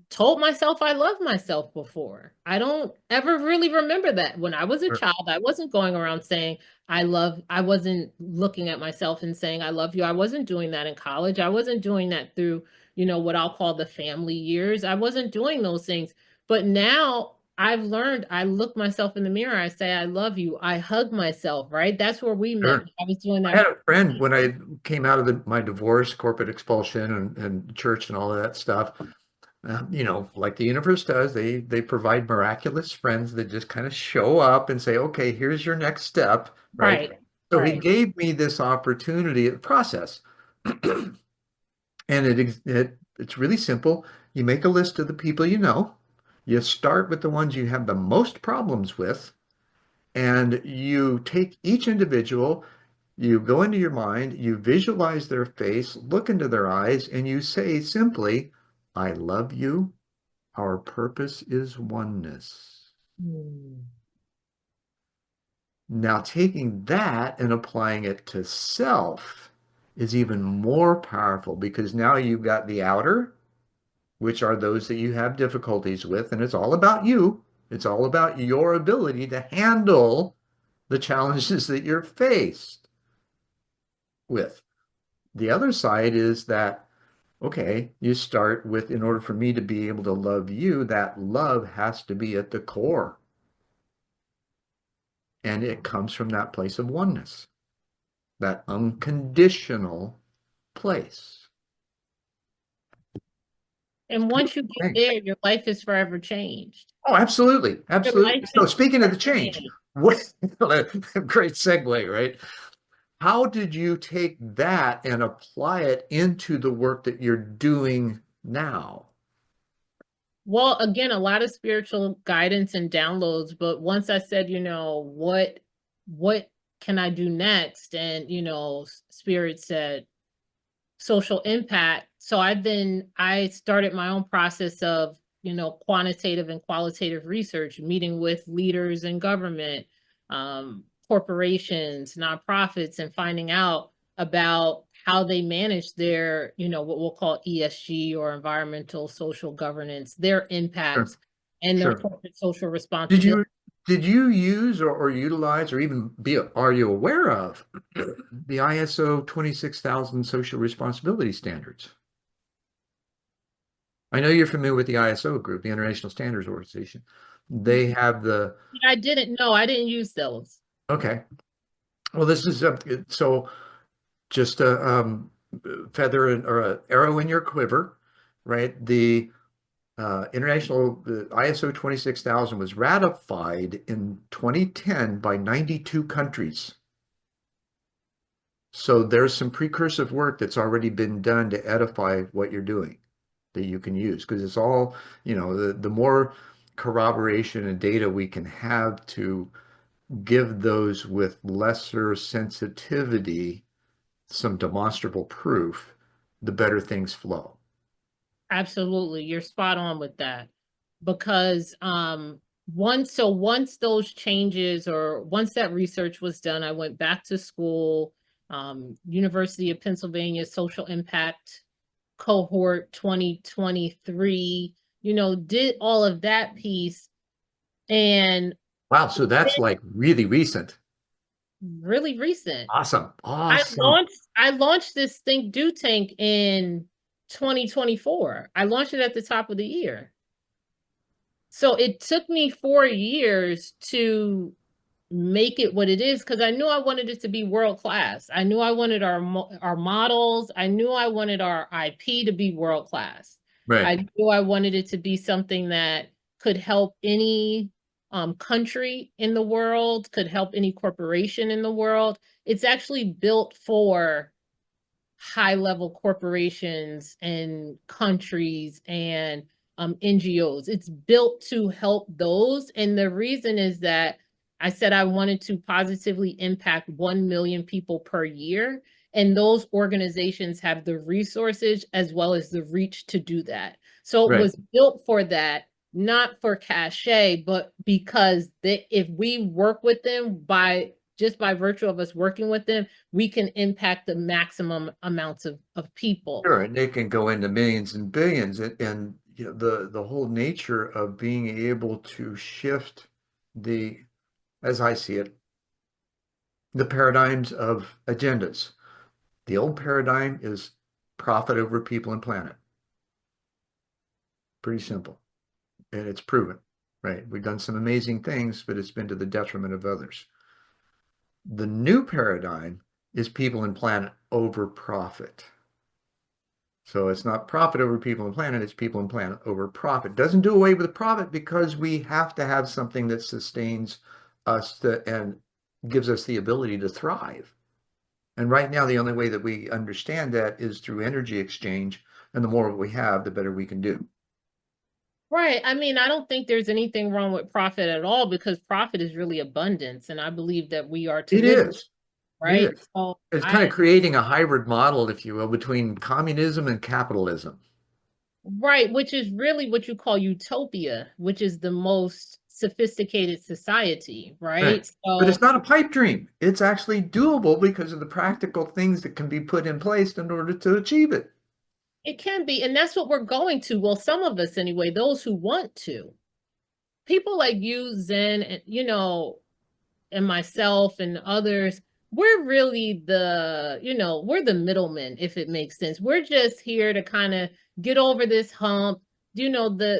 told myself I love myself before. I don't ever really remember that. When I was a sure, child, I wasn't going around saying I wasn't looking at myself and saying I love you. I wasn't doing that in college. I wasn't doing that through, what I'll call the family years. I wasn't doing those things. But now I've learned I look myself in the mirror, I say I love you. I hug myself, right? That's where we met. sure. I was doing I that. had a friend when I came out of my divorce, corporate expulsion, and church and all of that stuff. Like the universe does, they provide miraculous friends that just kind of show up and say, "Okay, here's your next step," right? Right. So he Right. gave me this opportunity process, and it's really simple. You make a list of the people you know. You start with the ones you have the most problems with, and you take each individual, you go into your mind, you visualize their face, look into their eyes, and you say simply, I love you. Our purpose is oneness. Hmm. Now, taking that and applying it to self is even more powerful because now you've got the outer, which are those that you have difficulties with, and it's all about you. It's all about your ability to handle the challenges that you're faced with. The other side is that, okay, you start with, in order for me to be able to love you, that love has to be at the core. And it comes from that place of oneness, that unconditional place. And once you get Thing. there, your life is forever changed. Oh, absolutely. Your Absolutely. life So is speaking of the forever change, changed. what great segue, right? How did you take that and apply it into the work that you're doing now? Well, again, a lot of spiritual guidance and downloads, but once I said, what can I do next? And, Spirit said social impact. So I started my own process of, quantitative and qualitative research, meeting with leaders in government, corporations, nonprofits, and finding out about how they manage their, what we'll call ESG or environmental social governance, their Sure. impacts and their Sure. corporate social Did responsibility. you did you use or utilize or even are you aware of the ISO 26,000 social responsibility standards? I know you're familiar with the ISO group, the International Standards Organization. They have the I didn't know, I didn't use those. okay. Well, this is so just a feather or a arrow in your quiver, right? The ISO 26,000 was ratified in 2010 by 92 countries. So there's some precursive work that's already been done to edify what you're doing that you can use because it's all, the more corroboration and data we can have to give those with lesser sensitivity some demonstrable proof, the better things flow. Absolutely. You're spot on with that. Because once those changes, or once that research was done, I went back to school, University of Pennsylvania Social Impact Cohort 2023, did all of that piece, and Wow. So that's like really recent. really recent. Awesome. I Awesome. launched I launched this Think Do Tank in 2024. I launched it at the top of the year. So it took me 4 years to make it what it is, because I knew I wanted it to be world class. I knew I wanted our models. I knew I wanted our IP to be world class. Right. I knew I wanted it to be something that could help any country in the world, could help any corporation in the world. It's actually built for high level corporations and countries and NGOs. It's built to help those. And the reason is that I said I wanted to positively impact 1 million people per year. And those organizations have the resources as well as the reach to do that. So it Right. was built for that, not for cachet, but because if we work with them, by virtue of us working with them, we can impact the maximum amounts of people. Sure. And they can go into millions and billions. And the whole nature of being able to shift the, as I see it, the paradigms of agendas. The old paradigm is profit over people and planet. Pretty simple. And it's proven, right? We've done some amazing things, but it's been to the detriment of others. The new paradigm is people and planet over profit. So it's not profit over people and planet, it's people and planet over profit. Doesn't do away with profit, because we have to have something that sustains us and gives us the ability to thrive. And right now, the only way that we understand that is through energy exchange. And the more we have, the better we can do. Right. I mean, I don't think there's anything wrong with profit at all, because profit is really abundance. And I believe that we are to It live, is. It right? is. So It's kind of creating a hybrid model, if you will, between communism and capitalism. right, which is really what you call utopia, which is the most sophisticated society, Right. right? But it's So not a pipe dream. It's actually doable because of the practical things that can be put in place in order to achieve it. it can be, and that's what we're going to. Well, some of us anyway, those who want to. People like you, Zen, and and myself and others, we're really we're the middlemen, if it makes sense. We're just here to kind of get over this hump. The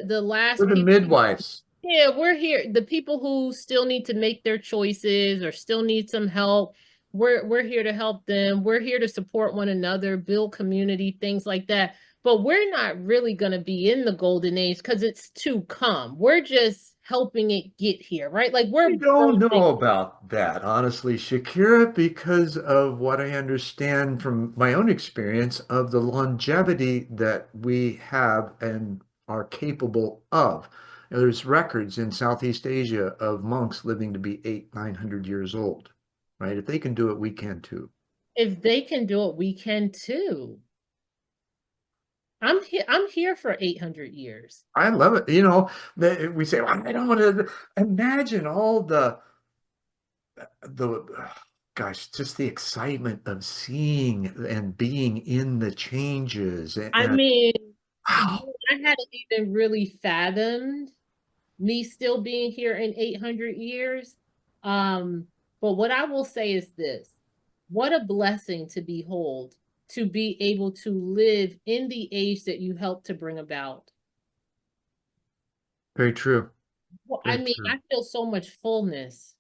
For last the people. midwives. Yeah, we're here. The people who still need to make their choices or still need some help, we're here to help them. We're here to support one another, build community, things like that. But we're not really going to be in the golden age, because it's to come. We're just helping it get here, right? Like we're I don't birthing. know about that, honestly, Shakira, because of what I understand from my own experience of the longevity that we have and are capable of. There's records in Southeast Asia of monks living to be 900 years old, right? If they can do it, we can too. If they can do it, we can too. I'm here for 800 years. I love it. We say, well, I don't want to imagine all the gosh, just the excitement of seeing and being in the changes. I And mean, wow, I hadn't even really fathomed me still being here in 800 years. But what I will say is this: what a blessing to behold, to be able to live in the age that you helped to bring about. very true. Well, I Very mean, true. I feel so much fullness.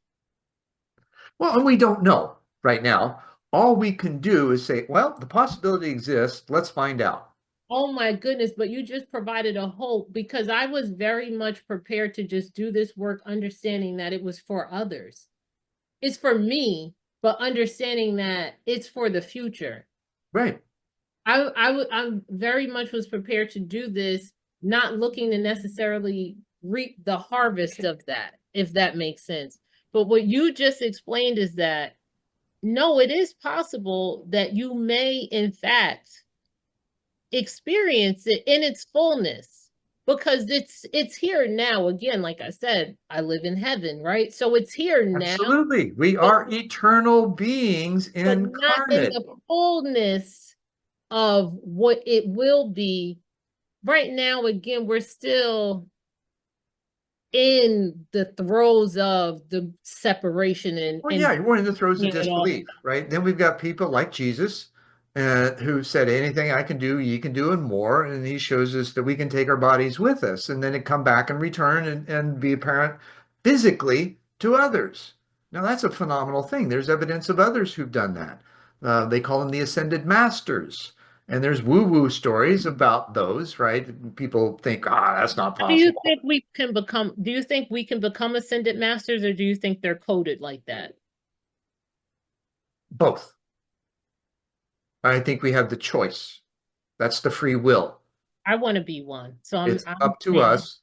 Well, and we don't know right now. All we can do is say, well, the possibility exists. Let's find out. Oh my goodness, but you just provided a hope, because I was very much prepared to just do this work, understanding that it was for others. It's for me, but understanding that it's for the future. Right. I'm very much was prepared to do this, not looking to necessarily reap the harvest of that, if that makes sense. But what you just explained is that no, it is possible that you may, in fact, experience it in its fullness. because it's here now. Again, like I said, I live in heaven, right? So it's here now, Absolutely. We but are eternal beings not in incarnate. the fullness of what it will be. Right now, again, we're still in the throes of the separation Well, and yeah, we're in the throes of it all. disbelief, right? Then we've got people like Jesus, who said, anything I can do, ye can do and more. And he shows us that we can take our bodies with us and then it come back and return and be apparent physically to others. Now, that's a phenomenal thing. There's evidence of others who've done that. They call them the ascended masters. And there's woo-woo stories about those, right? People think, that's not Do you possible. think we can become, do you think we can become ascended masters, or do you think they're coded like that? Both. I think we have the choice. That's the free will. I want to be one. So It's I'm up to saying, us.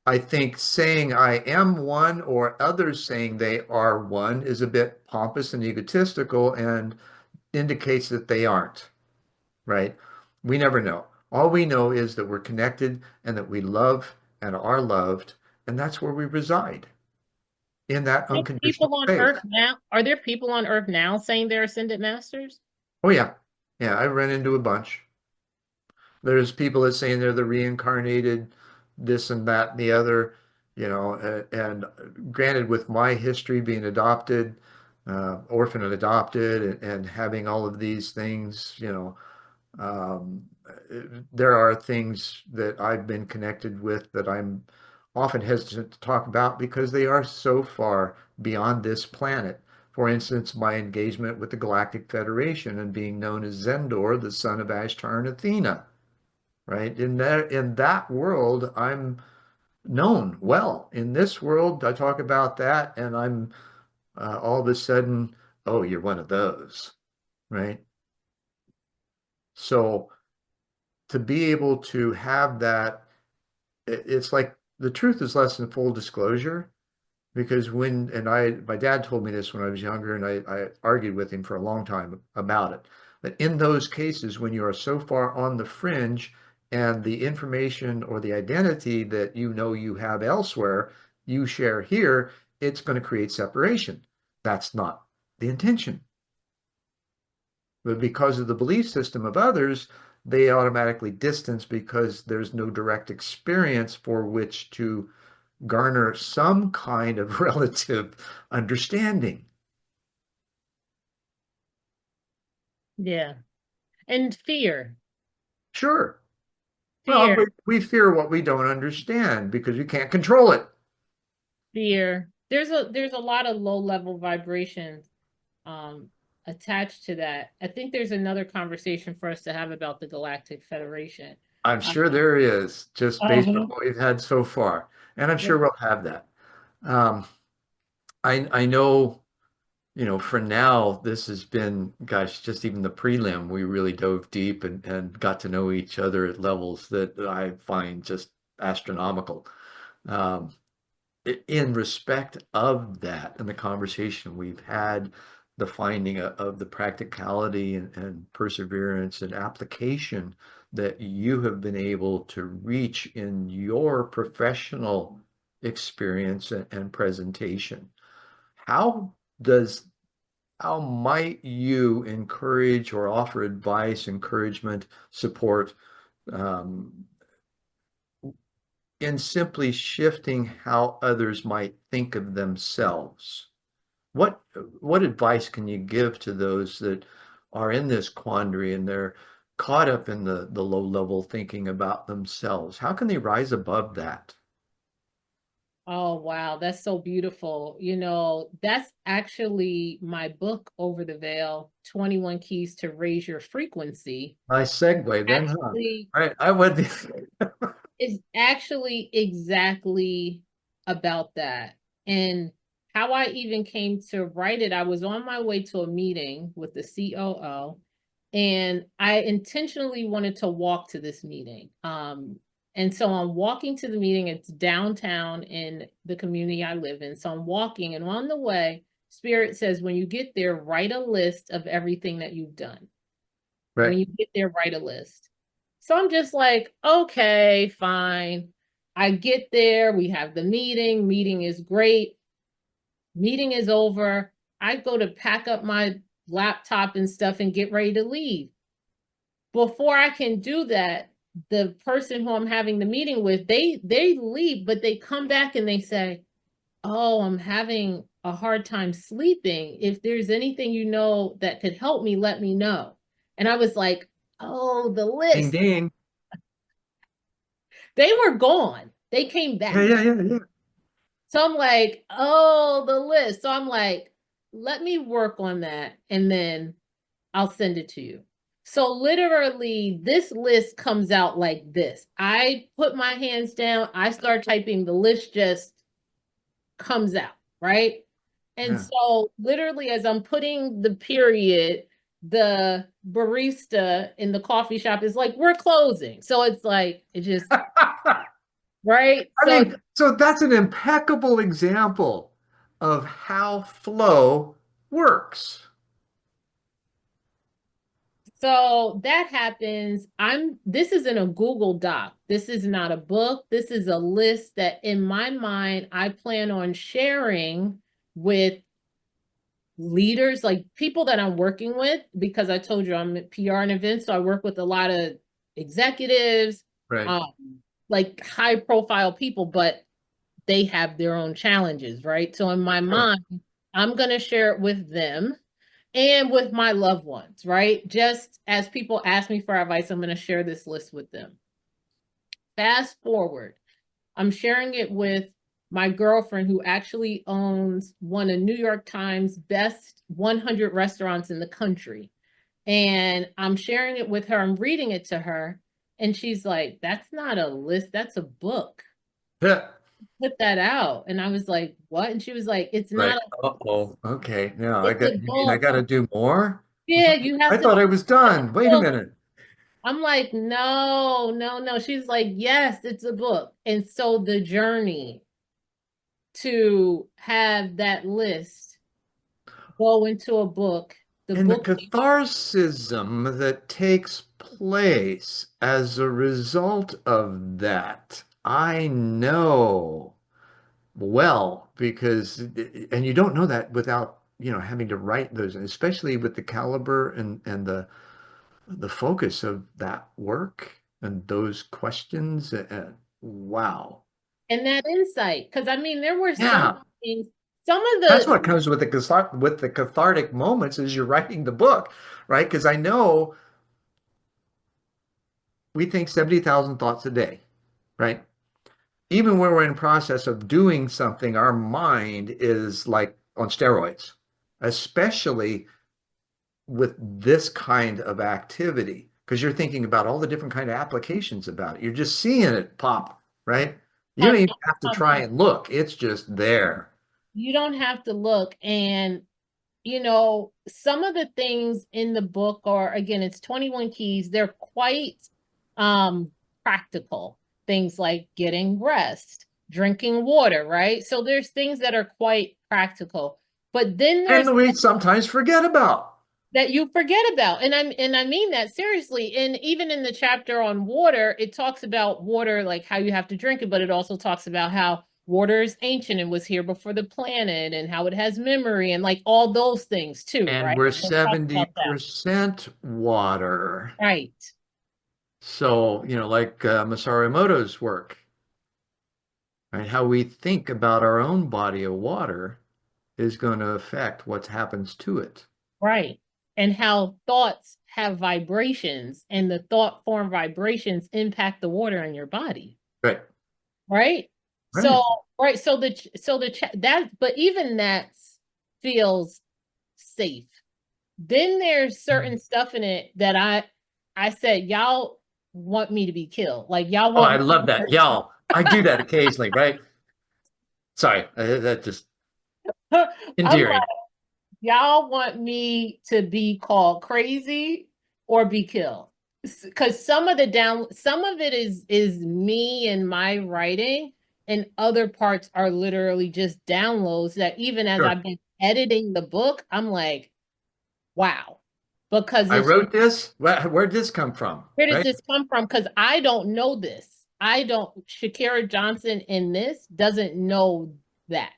I think saying I am one or others saying they are one is a bit pompous and egotistical and indicates that they aren't, right? We never know. All we know is that we're connected and that we love and are loved, and that's where we reside in that are unconditional people on faith. Earth now, are there people on Earth now saying they're ascended masters? Oh, yeah. Yeah, I ran into a bunch. There's people that saying they're the reincarnated this and that and the other, and granted, with my history being adopted, orphan and adopted, and having all of these things, um, there are things that I've been connected with that I'm often hesitant to talk about because they are so far beyond this planet. For instance, my engagement with the Galactic Federation and being known as Zendor, the son of Ashtar and Athena, right? In that world, I'm known well. In this world, I talk about that, and I'm all of a sudden, oh, you're one of those, right? So to be able to have that, it's like the truth is less than full disclosure. Because my dad told me this when I was younger, and I argued with him for a long time about it. But in those cases, when you are so far on the fringe and the information or the identity that you know you have elsewhere, you share here, it's going to create separation. That's not the intention. But because of the belief system of others, they automatically distance because there's no direct experience for which to garner some kind of relative understanding. Yeah. And fear, Sure. Well, fear, we fear what we don't understand because we can't control it. fear. There's a lot of low level vibrations um attached to that. I think there's another conversation for us to have about the Galactic Federation. I'm Uh, sure there is, just based on uh-huh. what we've had so far. And I'm Yeah. sure we'll have that. Um, I know, for now, this has been, gosh, just even the prelim, we really dove deep and got to know each other at levels that I find just astronomical. Um, in respect of that and the conversation we've had, the finding of the practicality and perseverance and application that you have been able to reach in your professional experience and presentation. How does how might you encourage or offer advice, encouragement, support, um, in simply shifting how others might think of themselves? What what advice can you give to those that are in this quandary and they're caught up in the low level thinking about themselves? How can they rise above that? Oh, wow, that's so beautiful. That's actually my book, Over the Veil, 21 Keys to Raise Your Frequency. Nice segue then, huh? Actually, I would. is actually exactly about that. And how I even came to write it, I was on my way to a meeting with the COO, and I intentionally wanted to walk to this meeting. And so I'm walking to the meeting. It's downtown in the community I live in. So I'm walking, and on the way, Spirit says, when you get there, write a list of everything that you've done. When Right. you get there, write a list. So I'm just like, okay, fine. I get there, we have the meeting is great. Meeting is over. I go to pack up my laptop and stuff and get ready to leave. Before I can do that, the person who I'm having the meeting with, they leave, but they come back and they say, "Oh, I'm having a hard time sleeping. If there's anything you know that could help me, let me know." And I was like, "Oh, the Ding, list." ding. They were gone. They came Yeah, back. yeah, yeah, yeah. So I'm like, "Oh, the list." So I'm like, "Let me work on that and then I'll send it to you." So literally this list comes out like this. I put my hands down, I start typing, the list just comes out, right? And Yeah. so literally as I'm putting the period, the barista in the coffee shop is like, "We're closing." So it's like, it just, right? I So mean, so that's an impeccable example of how flow works. So that happens. This isn't a Google Doc. This is not a book. This is a list that in my mind, I plan on sharing with leaders, like people that I'm working with, because I told you I'm at PR and events. So I work with a lot of executives, Right. um, like high profile people, but they have their own challenges, right? So in my Sure. mind, I'm going to share it with them and with my loved ones, right? Just as people ask me for advice, I'm going to share this list with them. Fast forward, I'm sharing it with my girlfriend who actually owns one of New York Times best 100 restaurants in the country. And I'm sharing it with her. I'm reading it to her. And she's like, "That's not a list, that's a book. Yeah. Put that out." And I was like, "What?" And she was like, "It's Right. not a list, Uh-oh. Okay. Now it's a you mean I book. got to do more? Yeah, you I have to thought I was finish the done. Wait a book." minute. I'm like, "No, no, no." She's like, "Yes, it's a book." And so the journey to have that list go into a book, the And the book, catharsism that takes place as a result of that, I know well because, and you don't know that without, having to write those, and especially with the caliber and the focus of that work and those questions. Wow. and that insight. Because I mean, there were some Yeah. things, some of That's the, what comes with the cathartic moments as you're writing the book, right? Because I know we think 70,000 thoughts a day, right? Even when we're in process of doing something, our mind is like on steroids, especially with this kind of activity, because you're thinking about all the different kind of applications about it. You're just seeing it pop, right? You don't um, even have to try um, and look. It's just there. you don't have to look. And some of the things in the book are, again, it's 21 keys. They're quite um practical. Things like getting rest, drinking water, right? So there's things that are quite practical. But then there's And we sometimes forget about. that you forget about. And I mean that seriously. And even in the chapter on water, it talks about water, like how you have to drink it, but it also talks about how water is ancient and was here before the planet and how it has memory and like all those things too, And right? we're It talks about that. 70% water. Right. So, like Masaru Emoto's work, right? How we think about our own body of water is going to affect what happens to it. Right. And how thoughts have vibrations and the thought form vibrations impact the water in your body. Right. Right. So, Right. right. But even that feels safe. Then there's certain stuff in it that I said, y'all want me to be killed. Like y'all Oh, I want love me that. Y'all, I do that occasionally, right? Sorry, that just I'm endearing. like, y'all want me to be called crazy or be killed. Because some of it is me and my writing, and other parts are literally just downloads that even as Sure. I've been editing the book, I'm like, wow. Because I it's wrote this. Where'd this come from? Where did Right? this come from? Because I don't know this. Shakira Johnson in this doesn't know that.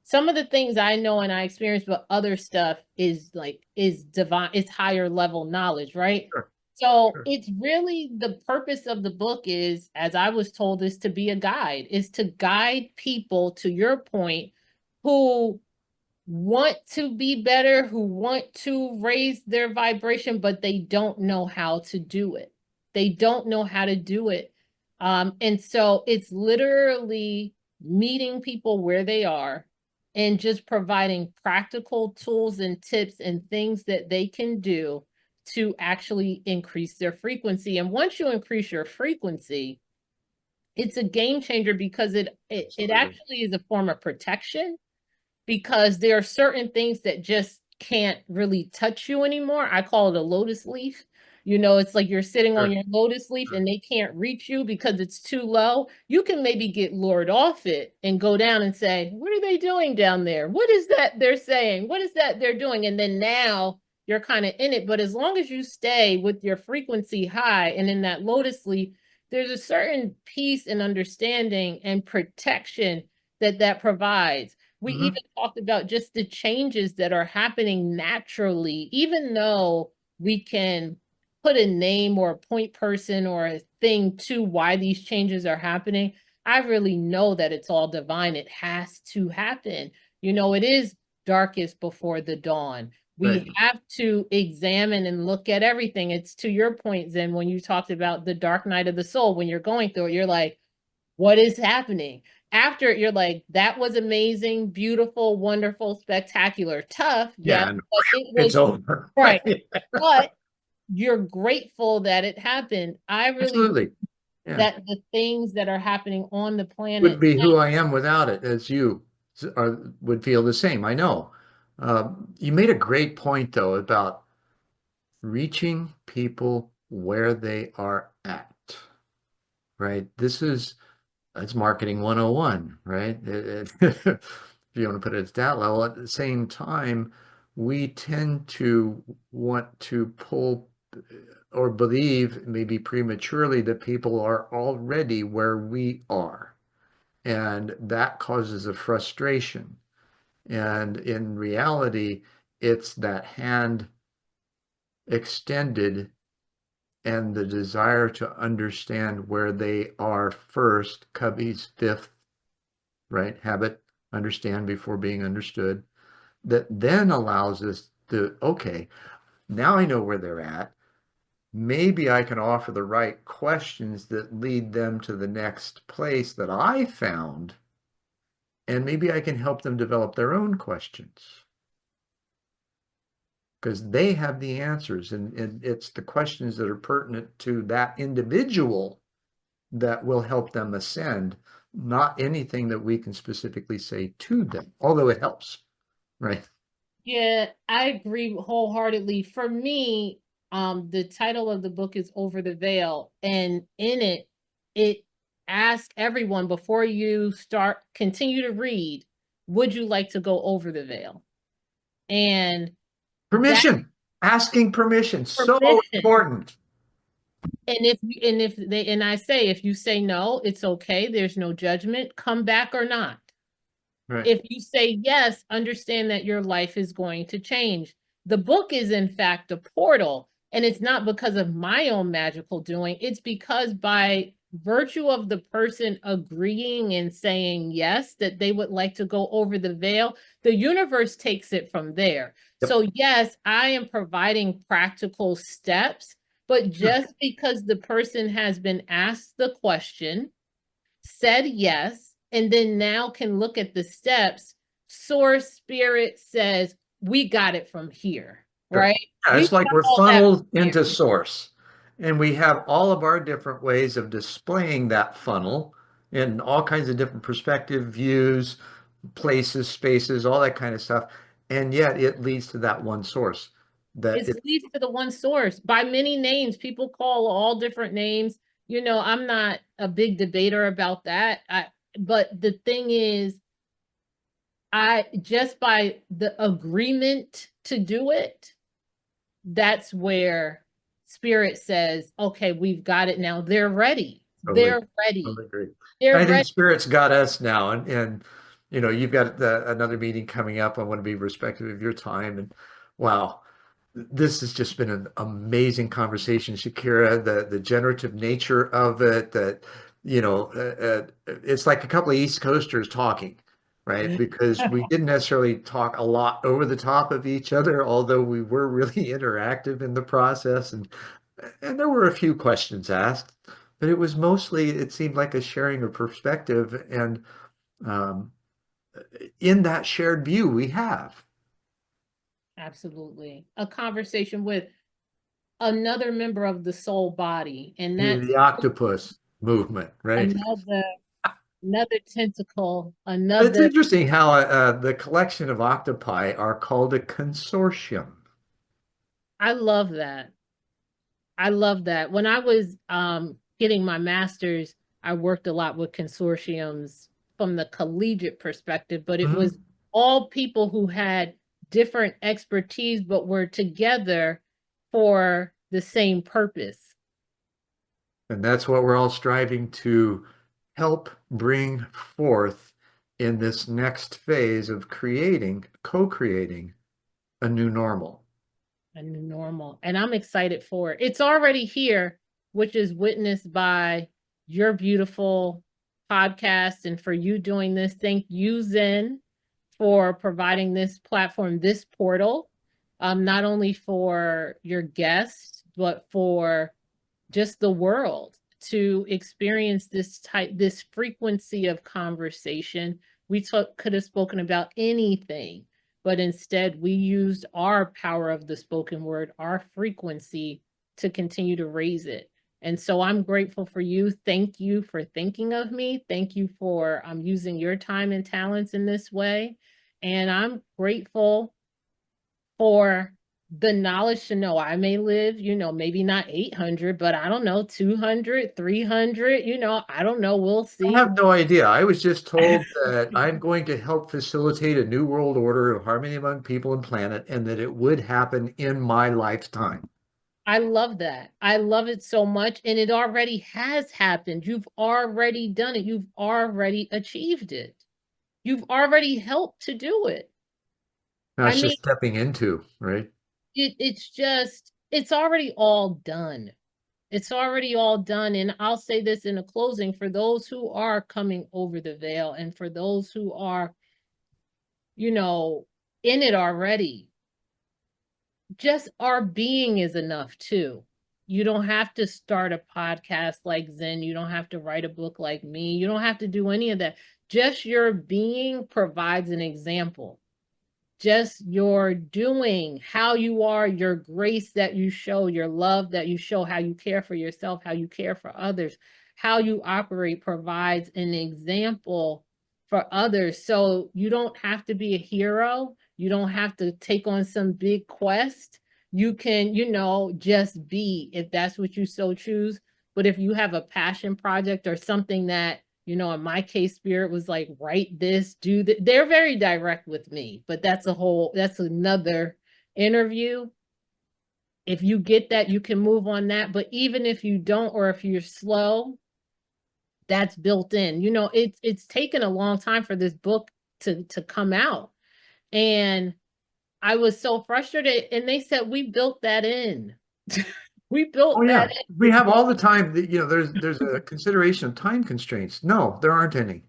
Some of the things I know and I experience, but other stuff is divine, it's higher level knowledge, right? Sure, So sure. it's really the purpose of the book is, as I was told, is to be a guide, is to guide people to your point who want to be better, who want to raise their vibration, but they don't know how to do it. They don't know how to do it. And so it's literally meeting people where they are and just providing practical tools and tips and things that they can do to actually increase their frequency. And once you increase your frequency, it's a game changer because it Absolutely. actually is a form of protection because there are certain things that just can't really touch you anymore. I call it a lotus leaf. You know, it's like you're sitting on Sure, your lotus leaf sure. and they can't reach you because it's too low. You can maybe get lured off it and go down and say, what are they doing down there? What is that they're saying? What is that they're doing? And then now you're kind of in it. But as long as you stay with your frequency high and in that lotus leaf, there's a certain peace and understanding and protection that provides. We Hmm. even talked about just the changes that are happening naturally, even though we can put a name or a point person or a thing to why these changes are happening. I really know that it's all divine. It has to happen. You know, it is darkest before the dawn. Right. We have to examine and look at everything. It's to your point, Zen, when you talked about the dark night of the soul, when you're going through it, you're like, what is happening? After it, you're like, that was amazing, beautiful, wonderful, spectacular, tough. Yeah, Yes, and but it it's was over. right. But you're grateful that it happened. I really Absolutely. Yeah. that the things that are happening on the Would planet. be who I am without it, as you would feel the same. I know. You made a great point, though, about reaching people where they are at, right? That's marketing 101, right? If you want to put it at that level, at the same time, we tend to want to pull or believe maybe prematurely that people are already where we are. And that causes a frustration. And in reality, it's that hand extended and the desire to understand where they are first, Covey's fifth, right? Habit, understand before being understood, that then allows us to, okay, now I know where they're at. Maybe I can offer the right questions that lead them to the next place that I found, and maybe I can help them develop their own questions because they have the answers, and it's the questions that are pertinent to that individual that will help them ascend, not anything that we can specifically say to them, although it helps, right? Yeah, I agree wholeheartedly. For me, the title of the book is Over the Veil, and in it, it asks everyone before you continue to read, would you like to go over the veil? And that Permission, asking permission, so permission. important. And if they and I say, if you say no, it's okay. There's no judgment. Come back or not. Right. If you say yes, understand that your life is going to change. The book is, in fact, a portal. And it's not because of my own magical doing, it's because by virtue of the person agreeing and saying yes, that they would like to go over the veil, the universe takes it from there. Yep. So, yes, I am providing practical steps, but Sure. just because the person has been asked the question, said yes, and then now can look at the steps. Source Spirit says, we got it from here, Sure. right? Yeah, We it's like got we're all that from funneled here. into source, and we have all of our different ways of displaying that funnel in all kinds of different perspective, views, places, spaces, all that kind of stuff. And yet it leads to that one source that It it, leads to the one source by many names. People call all different names. You know, I'm not a big debater about that. But the thing is, I just by the agreement to do it, that's where Spirit says, okay, we've got it now. They're ready. Totally. They're ready. Totally agree. They're I think ready. spirit's got us now, and you've got another meeting coming up. I want to be respectful of your time, and wow, this has just been an amazing conversation, Shakira. The generative nature of it, that it's like a couple of East Coasters talking, right? Because we didn't necessarily talk a lot over the top of each other, although we were really interactive in the process, and there were a few questions asked, but it was mostly, it seemed like a sharing of perspective, and um, in that shared view we have Absolutely. A conversation with another member of the soul body, and that's the octopus movement, right? another another tentacle, It's another. interesting how the collection of octopi are called a consortium. I love that. I love that. When I was getting my master's, I worked a lot with consortiums from the collegiate perspective, but it was Mhm. all people who had different expertise but were together for the same purpose. And that's what we're all striving to help bring forth in this next phase of co-creating a new normal. A new normal. And I'm excited for it. It's already here, which is witnessed by your beautiful podcast and for you doing this. Thank you, Zen, for providing this platform, this portal, not only for your guests, but for just the world to experience this frequency of conversation. Could have spoken about anything, but instead we used our power of the spoken word, our frequency, to continue to raise it. And so I'm grateful for you. Thank you for thinking of me. Thank you for using your time and talents in this way. And I'm grateful for the knowledge to know I may live, maybe not 800, but I don't know, 200, 300, I don't know. We'll I see. have no idea. I was just told that I'm going to help facilitate a new world order of harmony among people and planet, and that it would happen in my lifetime. I love that. I love it so much. And it already has happened. You've already done it. You've already achieved it. You've already helped to do it. Now I it's mean, just stepping into, right? it's already all done. It's already all done. And I'll say this in a closing for those who are coming over the veil and for those who are, you know, in it already, just our being is enough too. You don't have to start a podcast like Zen. You don't have to write a book like me. You don't have to do any of that. Just your being provides an example. Just your doing, how you are, your grace that you show, your love that you show, how you care for yourself, how you care for others, how you operate provides an example for others. So you don't have to be a hero. You don't have to take on some big quest. You can, just be if that's what you so choose. But if you have a passion project or something that in my case, Spirit was like, write this, do that. They're very direct with me, but that's another interview. If you get that, you can move on that. But even if you don't, or if you're slow, that's built in. It's taken a long time for this book to come out. And I was so frustrated. And they said, we built that in. We Oh built yeah, that we have all the time that, there's a consideration of time constraints. No, there aren't any.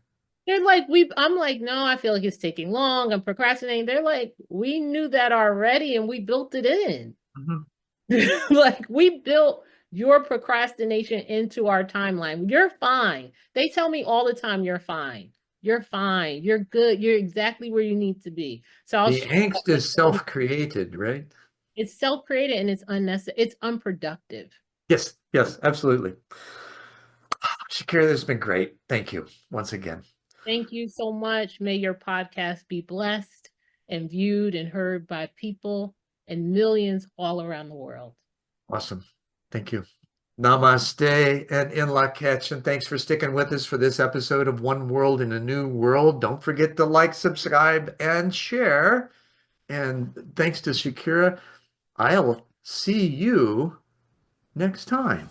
They're like, I'm like, no, I feel like it's taking long. I'm procrastinating. They're like, we knew that already and we built it in. Mhm. Like, we built your procrastination into our timeline. You're fine. They tell me all the time, you're fine. You're fine. You're good. You're exactly where you need to be. So I'll The share that angst with is you. self-created, right? It's self-created and it's unnecessary. It's unproductive. Yes, yes, absolutely. Shakira, this has been great. Thank you once again. Thank you so much. May your podcast be blessed and viewed and heard by people and millions all around the world. Awesome. Thank you. Namaste and in la catch, and thanks for sticking with us for this episode of One World in a New World. Don't forget to like, subscribe, and share. And thanks to Shakira, I'll see you next time.